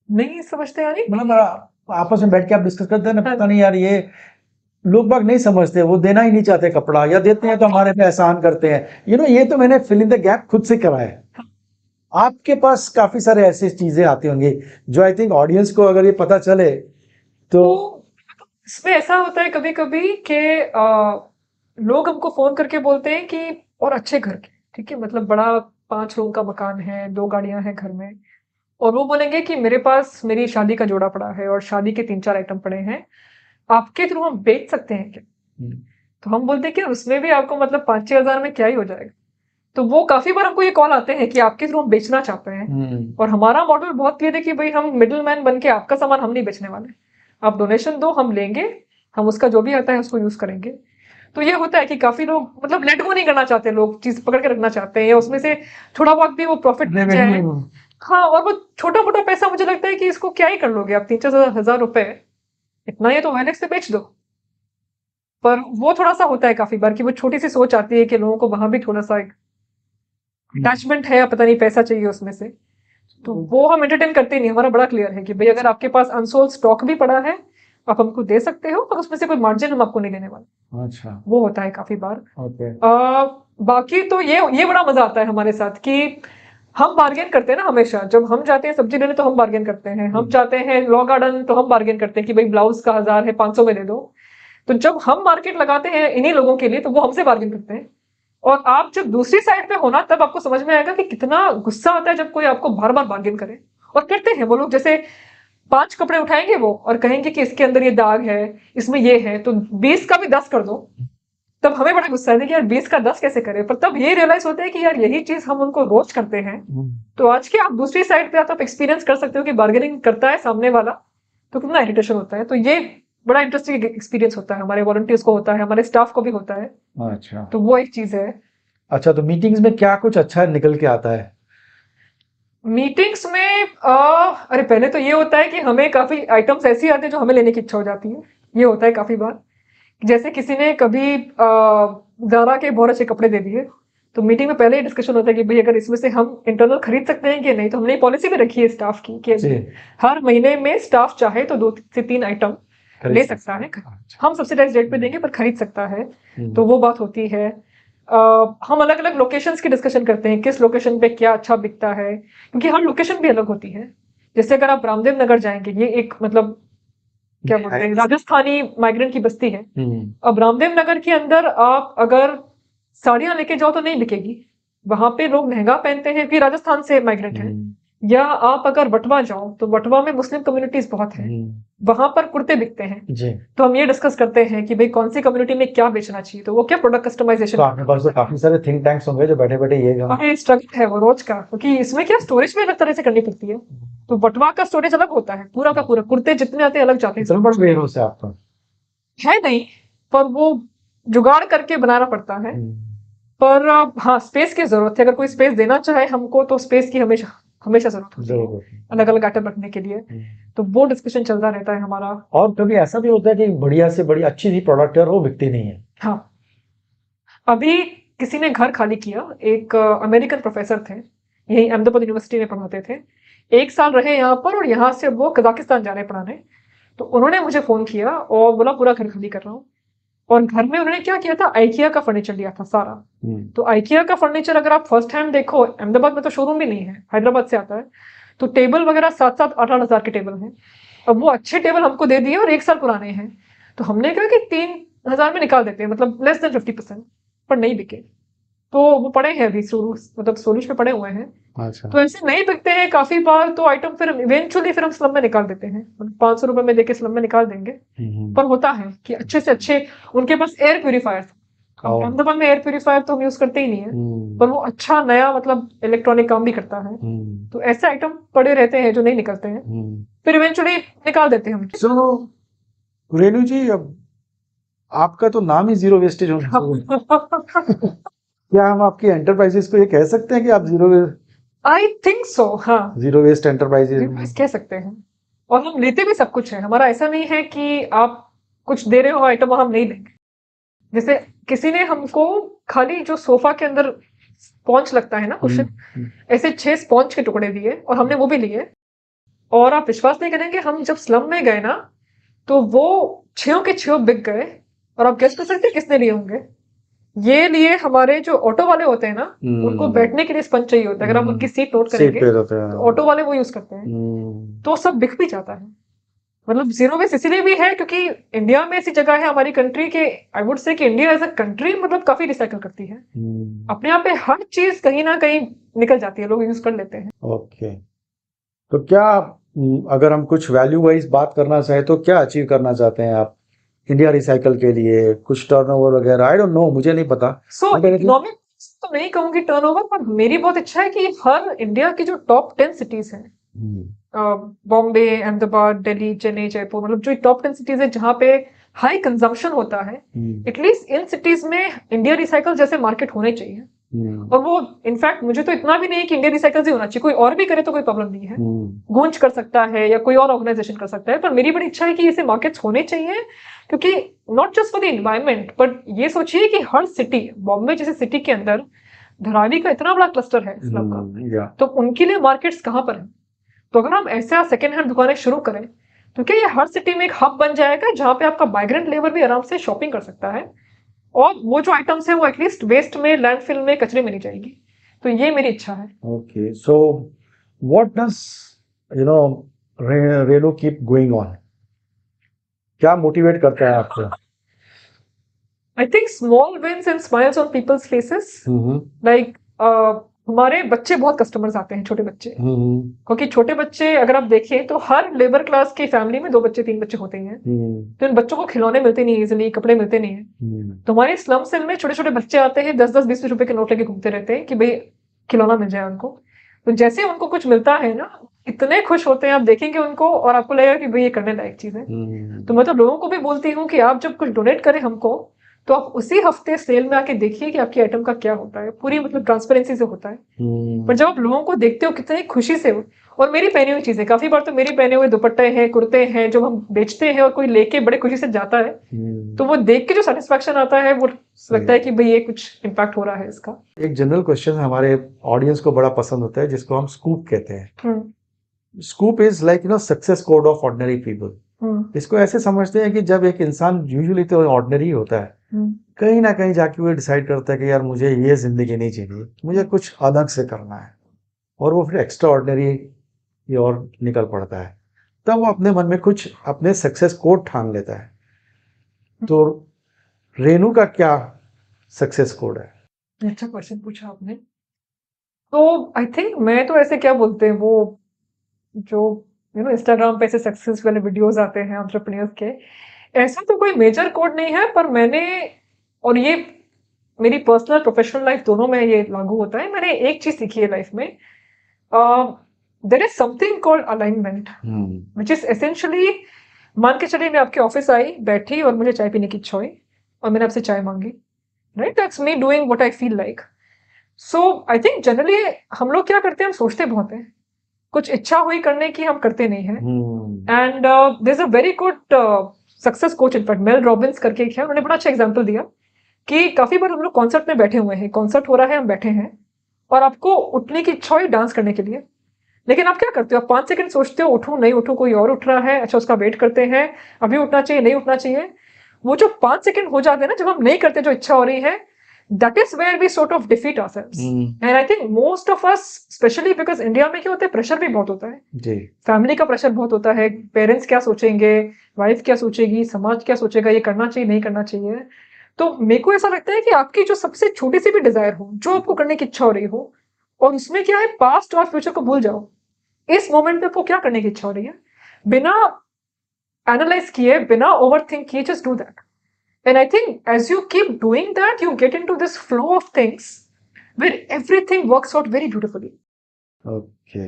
नहीं समझते यानी? मतलब आपस में बैठ के आप डिस्कस करते हैं ना, हाँ। पता नहीं यार ये लोग बाग नहीं समझते, वो देना ही नहीं चाहते कपड़ा, या देते हैं तो हमारे पे एहसान करते हैं। ये तो मैंने फिल इन द गैप खुद से करा है। आपके पास काफी सारे ऐसी चीजें आती होंगी जो आई थिंक ऑडियंस को अगर ये पता चले तो इसमें ऐसा होता है कभी कभी कि लोग हमको फोन करके बोलते हैं कि और अच्छे घर के, ठीक है, मतलब बड़ा 5 रूम का मकान है, 2 गाड़ियां हैं घर में, और वो बोलेंगे कि मेरे पास मेरी शादी का जोड़ा पड़ा है और शादी के 3-4 आइटम पड़े हैं, आपके थ्रू हम बेच सकते हैं क्या? तो हम बोलते हैं कि उसमें भी आपको मतलब 5-6 हजार में क्या ही हो जाएगा। तो वो काफी बार हमको ये कॉल आते हैं कि आपके थ्रू हम बेचना चाहते हैं, और हमारा मॉडल बहुत क्लियर है कि भाई हम मिडिल मैन बन के आपका सामान हम नहीं बेचने वाले। आप डोनेशन दो, हम लेंगे, हम उसका जो भी आता है उसको यूज करेंगे। तो ये होता है कि काफी लोग मतलब लेट गो नहीं करना चाहते, लोग चीज पकड़ के रखना चाहते हैं, या उसमें से थोड़ा बहुत भी वो प्रॉफिट मिल जाए। हाँ, और वो छोटा मोटा पैसा मुझे लगता है कि इसको क्या ही कर लोगे आप, 3-4 हजार रुपए, इतना ये तो OLX से बेच दो। पर वो थोड़ा सा होता है काफी बार कि वो छोटी सी सोच आती है कि लोगों को वहां भी थोड़ा सा अटैचमेंट है, या पता नहीं पैसा चाहिए उसमें से। तो वो हम एंटरटेन करते ही नहीं। हमारा बड़ा क्लियर है कि भाई अगर आपके पास अनसोल्ड स्टॉक भी पड़ा है, आप हमको दे सकते हो, पर उसमें से कोई मार्जिन हम आपको नहीं देने वाले। अच्छा। वो होता है काफी बार। ओके। बाकी तो ये बड़ा मजा आता है हमारे साथ कि हम बार्गेन करते हैं ना हमेशा। जब हम जाते हैं सब्जी लेने तो हम बार्गेन करते हैं, हम जाते हैं लॉ गार्डन तो हम बार्गेन करते हैं कि भाई ब्लाउज का 1000 है, 500 में दे दो। तो जब हम मार्केट लगाते हैं इन्हीं लोगों के लिए, तो वो हमसे बार्गेन करते हैं। और आप जब दूसरी साइड पे हो ना, तब आपको समझ में आएगा कि कितना गुस्सा आता है जब कोई आपको बार बार बार्गेन करे। और करते हैं वो लोग, जैसे 5 कपड़े उठाएंगे वो और कहेंगे कि इसके अंदर ये दाग है, इसमें ये है, तो 20 का भी 10 कर दो। तब हमें बड़ा गुस्सा है कि यार 20 का 10 कैसे करें, पर तब ये रियलाइज होता है कि यार यही चीज हम उनको रोज करते हैं। तो आज के आप दूसरी साइड पे आप एक्सपीरियंस कर सकते हो कि बार्गेनिंग करता है सामने वाला तो कितना इरिटेशन होता है। तो ये बड़ा इंटरेस्टिंग एक्सपीरियंस होता है, हमारे वॉलंटियर्स को होता है, हमारे स्टाफ को भी होता है। अच्छा। तो वो एक चीज है। अच्छा, तो मीटिंग्स में क्या कुछ अच्छा निकल के आता है? मीटिंग्स में अरे पहले तो ये होता है कि हमें काफी आइटम्स ऐसी आते हैं जो हमें लेने की इच्छा हो जाती है। ये होता है काफी बार, जैसे किसी ने कभी जारा के बहुत अच्छे कपड़े दे दिए, तो मीटिंग में पहले ही डिस्कशन होता है कि भाई अगर इसमें से हम इंटरनल खरीद सकते हैं कि नहीं। तो हमने पॉलिसी भी रखी है स्टाफ की कि हर महीने में स्टाफ चाहे तो 2 से 3 आइटम ले सकता है, हम सब्सिडाइज रेट पे देंगे पर खरीद सकता है। तो वो बात होती है। हम अलग अलग लोकेशंस की डिस्कशन करते हैं, किस लोकेशन पे क्या अच्छा बिकता है, क्योंकि हर लोकेशन भी अलग होती है। जैसे अगर आप रामदेव नगर जाएंगे, ये एक मतलब क्या बोलते हैं, राजस्थानी माइग्रेंट की बस्ती है। अब रामदेव नगर के अंदर आप अगर साड़ियां लेके जाओ तो नहीं बिकेगी, वहां पे लोग लहंगा पहनते हैं कि राजस्थान से माइग्रेंट है। या आप अगर वटवा जाओ तो वटवा में मुस्लिम कम्युनिटीज बहुत है, वहां पर कुर्ते बिकते हैं। जी। तो हम ये डिस्कस करते हैं कि भाई कौन सी कम्युनिटी में क्या बेचना चाहिए, तो वो क्या प्रोडक्ट तो कस्टमाइजेशन। आपके पास तो काफी सारे थिंक टैंक्स होंगे जो बैठे बैठे ये काम। अरे स्ट्रगल है वो रोज का, क्योंकि इसमें क्या स्टोरेज भी अलग तरह से करनी पड़ती है। तो वटवा का स्टोरेज अलग होता है, पूरा का पूरा कुर्ते जितने आते हैं अलग जाते इतना हैं। बड़ा वेयर हाउस है आपका? है नहीं, पर वो जुगाड़ करके बनाना पड़ता है। पर हाँ, स्पेस की जरूरत है। अगर कोई स्पेस देना चाहे हमको तो स्पेस की हमेशा हमेशा जरूरत होती है, जरूर। अलग अलग आइटम रखने के लिए। तो वो डिस्कशन चलता रहता है हमारा। और कभी ऐसा भी होता है कि बढ़िया से बड़ी अच्छी सी प्रोडक्ट है और वो बिकती नहीं है? हाँ, अभी किसी ने घर खाली किया, एक अमेरिकन प्रोफेसर थे, यही अहमदाबाद यूनिवर्सिटी में पढ़ाते थे। 1 साल रहे यहाँ पर और यहाँ से वो कजाकिस्तान जा रहे हैं पढ़ाने। तो उन्होंने मुझे फोन किया और बोला पूरा घर खाली कर रहा हूँ। और घर में उन्होंने क्या किया था, आइकिया का फर्नीचर लिया था सारा। तो आइकिया का फर्नीचर अगर आप फर्स्ट हैंड देखो, अहमदाबाद में तो शोरूम भी नहीं है, हैदराबाद से आता है। तो टेबल वगैरह 7-7, 8-8 हजार के टेबल हैं। अब वो अच्छे टेबल हमको दे दिए और 1 साल पुराने हैं। तो हमने कहा कि 3 हजार में निकाल देते हैं, मतलब लेस देन 50%। पर नहीं बिके, तो वो पड़े हैं अभी मतलब सोलूश पे पड़े हुए हैं। अच्छा। तो ऐसे नहीं बिकते हैं काफी बार, तो आइटम फिर इवेंचुअली फिर हम स्लम में निकाल देते हैं, 500 रुपए में देके स्लम में निकाल देंगे। पर होता है कि अच्छे से अच्छे उनके पास एयर प्यूरिफायर। अहमदाबाद में एयर प्यूरिफायर तो हम यूज करते ही नहीं है, पर वो अच्छा नया मतलब इलेक्ट्रॉनिक काम भी करता है। तो ऐसे आइटम पड़े रहते हैं जो नहीं निकलते हैं, फिर इवेंचुअली निकाल देते हैं हम। सो रेणु जी, अब आपका तो नाम ही जीरो वेस्टेज होना चाहिए। क्या हम आपकी एंटरप्राइजेस को ये कह सकते हैं कि आप आई थिंक सो, हाँ, जीरो वेस्ट एंटरप्राइजेस? कह सकते हैं। और हम लेते भी सब कुछ है, हमारा ऐसा नहीं है कि आप कुछ दे रहे हो आइटम हम नहीं देंगे। जैसे किसी ने हमको खाली जो सोफा के अंदर स्पॉन्ज लगता है ना कुशन, ऐसे 6 स्पॉन्ज के टुकड़े दिए और हमने वो भी लिए। और आप विश्वास नहीं करेंगे, हम जब स्लम में गए ना तो वो 6 के 6 बिक गए। और आप गेस कर सकते हैं किसने लिए होंगे? ये लिए हमारे जो ऑटो वाले होते हैं ना, उनको बैठने के लिए स्पंज चाहिए होता है। अगर आप उनकी सीट नोट करेंगे तो ऑटो वाले वो यूज करते हैं। तो सब बिक भी जाता है। मतलब जीरो वेस्ट इसलिए भी है क्योंकि इंडिया में ऐसी जगह है हमारी कंट्री के, आई वुड से कि इंडिया एज अ कंट्री मतलब काफी रिसाइकल करती है। अपने यहाँ पे हर चीज कहीं ना कहीं निकल जाती है, लोग यूज कर लेते हैं। ओके। तो क्या अगर हम कुछ वैल्यू वाइज बात करना चाहें तो क्या अचीव करना चाहते हैं आप इंडिया रिसाइकल के लिए? कुछ टर्नओवर वगैरह, आई डोंट नो, मुझे नहीं पता। सो इकोनॉमिक तो नहीं कहूंगी टर्नओवर, पर मेरी बहुत इच्छा है कि हर इंडिया की जो टॉप 10 सिटीज हैं, बॉम्बे, अहमदाबाद, दिल्ली, चेन्नई, जयपुर, मतलब जो टॉप 10 सिटीज है जहाँ पे हाई कंजम्पशन होता है, एटलीस्ट इन सिटीज में इंडिया रिसाइकल जैसे मार्केट होने चाहिए। और वो इनफैक्ट मुझे तो इतना भी नहीं कि इंडिया रिसाइकल ही होना चाहिए, कोई और भी करे तो कोई प्रॉब्लम नहीं है। गूंज कर सकता है या कोई और ऑर्गेनाइजेशन कर सकता है, पर मेरी बड़ी इच्छा है कि ऐसे मार्केट्स होने चाहिए। क्योंकि not just for the environment, but ये सोचिए कि हर सिटी, बॉम्बे जैसे सिटी के अंदर धरावी का इतना बड़ा क्लस्टर है स्लम का, तो उनके लिए मार्केट्स कहाँ पर है? तो अगर हम ऐसा सेकेंड हैंड दुकानें शुरू करें तो क्या ये हर सिटी में एक हब बन जाएगा जहां पे आपका माइग्रेंट लेबर भी आराम से शॉपिंग कर सकता है, और वो जो आइटम्स है वो एटलीस्ट वेस्ट में, लैंडफिल में, कचरे में नहीं जाएगी। तो ये मेरी इच्छा है। Okay, so what does Reno keep going on? क्या मोटिवेट करता है आपको? I think small wins and smiles on people's faces. Like हमारे बच्चे बहुत कस्टमर्स आते हैं, छोटे बच्चे, क्योंकि छोटे बच्चे अगर आप देखें तो हर लेबर क्लास की फैमिली में 2 बच्चे 3 बच्चे होते ही हैं। तो इन बच्चों को खिलौने मिलते नहीं इजिली, कपड़े मिलते नहीं है। तो हमारे स्लम सेल में छोटे छोटे बच्चे आते हैं, 10-10, 20-20 रुपए के नोट लेके घूमते रहते हैं कि भाई खिलौना मिल जाए उनको। तो जैसे उनको कुछ मिलता है ना, इतने खुश होते हैं, आप देखेंगे उनको और आपको लगेगा कि भाई ये करने लायक चीज है। तो मैं तो लोगों को भी बोलती हूँ कि आप जब कुछ डोनेट करें हमको, तो आप उसी हफ्ते सेल में आके देखिए कि आपकी आइटम का क्या होता है, पूरी मतलब ट्रांसपेरेंसी से होता है। पर जब आप लोगों को देखते हो कितनी खुशी से, और मेरी पहनी हुई चीजें, काफी बार तो मेरी पहने हुए दुपट्टे हैं, कुर्ते हैं जो हम बेचते हैं और कोई लेके बड़े खुशी से जाता है, तो वो देख के जो सेटिस्फेक्शन आता है, वो लगता है कि भाई ये कुछ इम्पैक्ट हो रहा है इसका। एक जनरल क्वेश्चन हमारे ऑडियंस को बड़ा पसंद होता है, जिसको हम स्कूप कहते हैं। Scoop is like success code of ordinary people. इसको ऐसे समझते हैं कि जब एक इंसान यूजुअली तो ऑर्डिनरी होता है, कहीं ना कहीं जाके वो डिसाइड करता है कि यार मुझे ये जिंदगी नहीं चाहिए, मुझे कुछ अलग से करना है, और वो फिर एक्स्ट्रा ऑर्डिनरी की ओर निकल पड़ता है। तब वो अपने मन में कुछ अपने सक्सेस कोड ठान लेता है। तो रेनू का क्या सक्सेस कोड है? अच्छा क्वेश्चन पूछा आपने। तो आई थिंक मैं तो ऐसे क्या बोलते हैं वो जो इंस्टाग्राम पे ऐसे सक्सेस वाले वीडियोस आते हैं एंटरप्रेन्योर्स के, ऐसा तो कोई मेजर कोड नहीं है, पर मैंने, और ये मेरी पर्सनल प्रोफेशनल लाइफ दोनों में ये लागू होता है, मैंने एक चीज सीखी है लाइफ में, there is something called alignment, which is essentially, मान के चलिए मैं आपके ऑफिस आई, बैठी और मुझे चाय पीने की इच्छा हुई और मैंने आपसे चाय मांगी, right, that's me doing what I feel like. So I think generally हम लोग क्या करते हैं, हम सोचते बहुत हैं, कुछ इच्छा हुई करने की हम करते नहीं है। And there is a very good success coach, in fact Mel Robbins करके एक है, उन्होंने बड़ा अच्छा एग्जांपल दिया कि काफी बार हम लोग कॉन्सर्ट में बैठे हुए हैं, कॉन्सर्ट हो रहा है, हम बैठे हैं और आपको उठने की इच्छा हुई डांस करने के लिए, लेकिन आप क्या करते हो, आप 5 सेकंड सोचते हो, उठूं नहीं उठूं, कोई और उठ रहा है, अच्छा उसका वेट करते हैं, अभी उठना चाहिए नहीं उठना चाहिए। वो जो 5 सेकंड हो जाते हैं ना, जब हम नहीं करते जो इच्छा हो रही है, that is where we sort of defeat ourselves. And I think most of us, especially because India में क्या होता है, प्रेशर भी बहुत होता है जी। फैमिली का प्रेशर बहुत होता है, पेरेंट्स क्या सोचेंगे, वाइफ क्या सोचेगी, समाज क्या सोचेगा, ये करना चाहिए नहीं करना चाहिए। तो मेरे को ऐसा लगता है कि आपकी जो सबसे छोटी सी भी डिजायर हो, जो आपको करने की इच्छा हो रही हो, और उसमें क्या है, पास्ट और फ्यूचर को भूल जाओ, इस मोमेंट में आपको क्या करने की इच्छा हो रही है, बिना एनालाइज किए, बिना ओवर थिंक किए, just do that. And I think as you keep doing that, you get into this flow of things where everything works out very beautifully. Okay,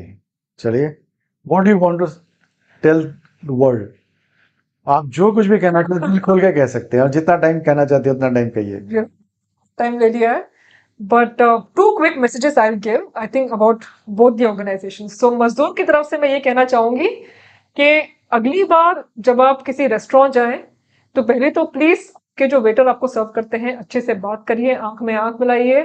चलिए, what do you want to tell the world? आप जो कुछ भी कहना चाहते हैं दिल खोल के कह सकते हैं, और जितना टाइम कहना चाहते हैं उतना टाइम कहिए। Time ले लिया है, but two quick messages I'll give, I think, about both the organizations. So मजदूर की तरफ से मैं ये कहना चाहूंगी कि अगली बार जब आप किसी रेस्टोरेंट जाएं, तो पहले तो प्लीज के जो वेटर आपको सर्व करते हैं अच्छे से बात करिए, आंख में आंख मिलाइए,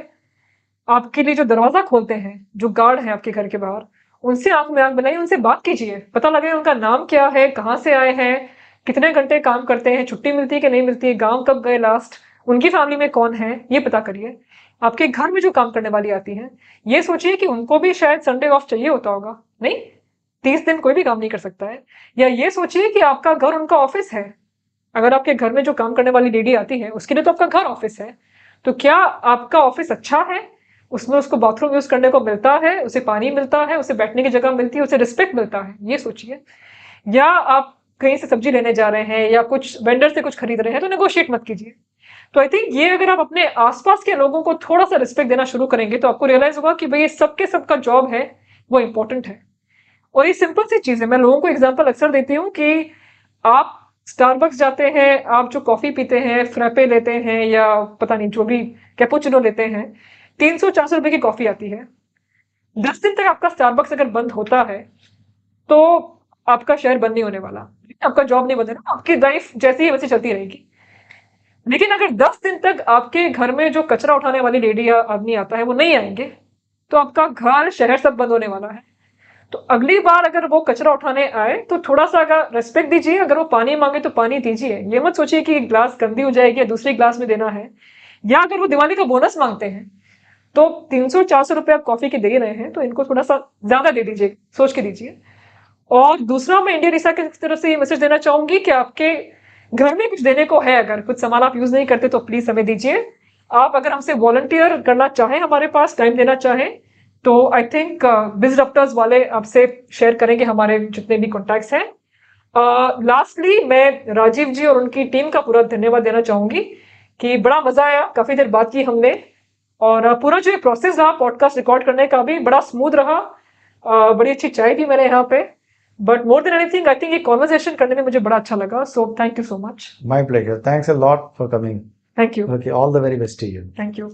आपके लिए जो दरवाजा खोलते हैं, जो गार्ड हैं आपके घर के बाहर, उनसे आंख में आंख मिलाइए, उनसे बात कीजिए, पता लगे उनका नाम क्या है, कहाँ से आए हैं, कितने घंटे काम करते हैं, छुट्टी मिलती है कि नहीं मिलती है, गांव कब गए लास्ट, उनकी फैमिली में कौन है, ये पता करिए। आपके घर में जो काम करने वाली आती है, ये सोचिए कि उनको भी शायद संडे ऑफ चाहिए होता होगा, नहीं 30 दिन कोई भी काम नहीं कर सकता है। या ये सोचिए कि आपका घर उनका ऑफिस है, अगर आपके घर में जो काम करने वाली लेडी आती है उसके लिए तो आपका घर ऑफिस है, तो क्या आपका ऑफिस अच्छा है, उसमें उसको बाथरूम यूज करने को मिलता है, उसे पानी मिलता है, उसे बैठने की जगह मिलती है, उसे रिस्पेक्ट मिलता है, ये सोचिए। या आप कहीं से सब्जी लेने जा रहे हैं या कुछ वेंडर से कुछ खरीद रहे हैं, तो नेगोशिएट मत कीजिए। तो आई थिंक ये अगर आप अपने आसपास के लोगों को थोड़ा सा रिस्पेक्ट देना शुरू करेंगे, तो आपको रियलाइज होगा कि भाई ये सबके सबका जॉब है, वो इंपॉर्टेंट है। और ये सिंपल सी चीज है, मैं लोगों को एग्जाम्पल अक्सर देती हूँ कि आप स्टारबक्स जाते हैं, आप जो कॉफी पीते हैं, फ्रैपे लेते हैं या पता नहीं जो भी कैपुचिनो लेते हैं, 300-400 रुपए की कॉफी आती है। 10 दिन तक आपका स्टारबक्स अगर बंद होता है तो आपका शहर बंद नहीं होने वाला, आपका जॉब नहीं बंद, आपकी लाइफ जैसी है वैसी चलती रहेगी। लेकिन अगर 10 दिन तक आपके घर में जो कचरा उठाने वाली लेडी या आदमी आता है वो नहीं आएंगे, तो आपका घर शहर सब बंद होने वाला है। तो अगली बार अगर वो कचरा उठाने आए तो थोड़ा सा अगर रेस्पेक्ट दीजिए, अगर वो पानी मांगे तो पानी दीजिए, ये मत सोचिए कि ग्लास गंदी हो जाएगी या दूसरी ग्लास में देना है। या अगर वो दिवाली का बोनस मांगते हैं तो 300-400 रुपए आप कॉफी के दे रहे हैं, तो इनको थोड़ा सा ज्यादा दे दीजिए, सोच के दीजिए। और दूसरा, मैं इंडिया रिसा की तरफ से ये मैसेज देना चाहूंगी कि आपके घर में कुछ देने को है, अगर कुछ सामान आप यूज नहीं करते तो प्लीज हमें दीजिए। आप अगर हमसे वॉलंटियर करना चाहें, हमारे पास टाइम देना चाहें, तो आई थिंक बिजरप्टर्स वाले आपसे शेयर करेंगे हमारे जितने भी कॉन्टैक्ट्स हैं। लास्टली मैं राजीव जी और उनकी टीम का पूरा धन्यवाद देना चाहूंगी कि बड़ा मजा आया, काफी देर बात की हमने, और पूरा जो ये प्रोसेस रहा पॉडकास्ट रिकॉर्ड करने का भी बड़ा स्मूथ रहा। बड़ी अच्छी चाय भी मैंने यहाँ पे, but more than anything I think ये कॉन्वर्सेशन करने में मुझे बड़ा अच्छा लगा। So thank you so much. My pleasure, thanks a lot for coming. Thank you. Okay, all the very best to you. Thank you.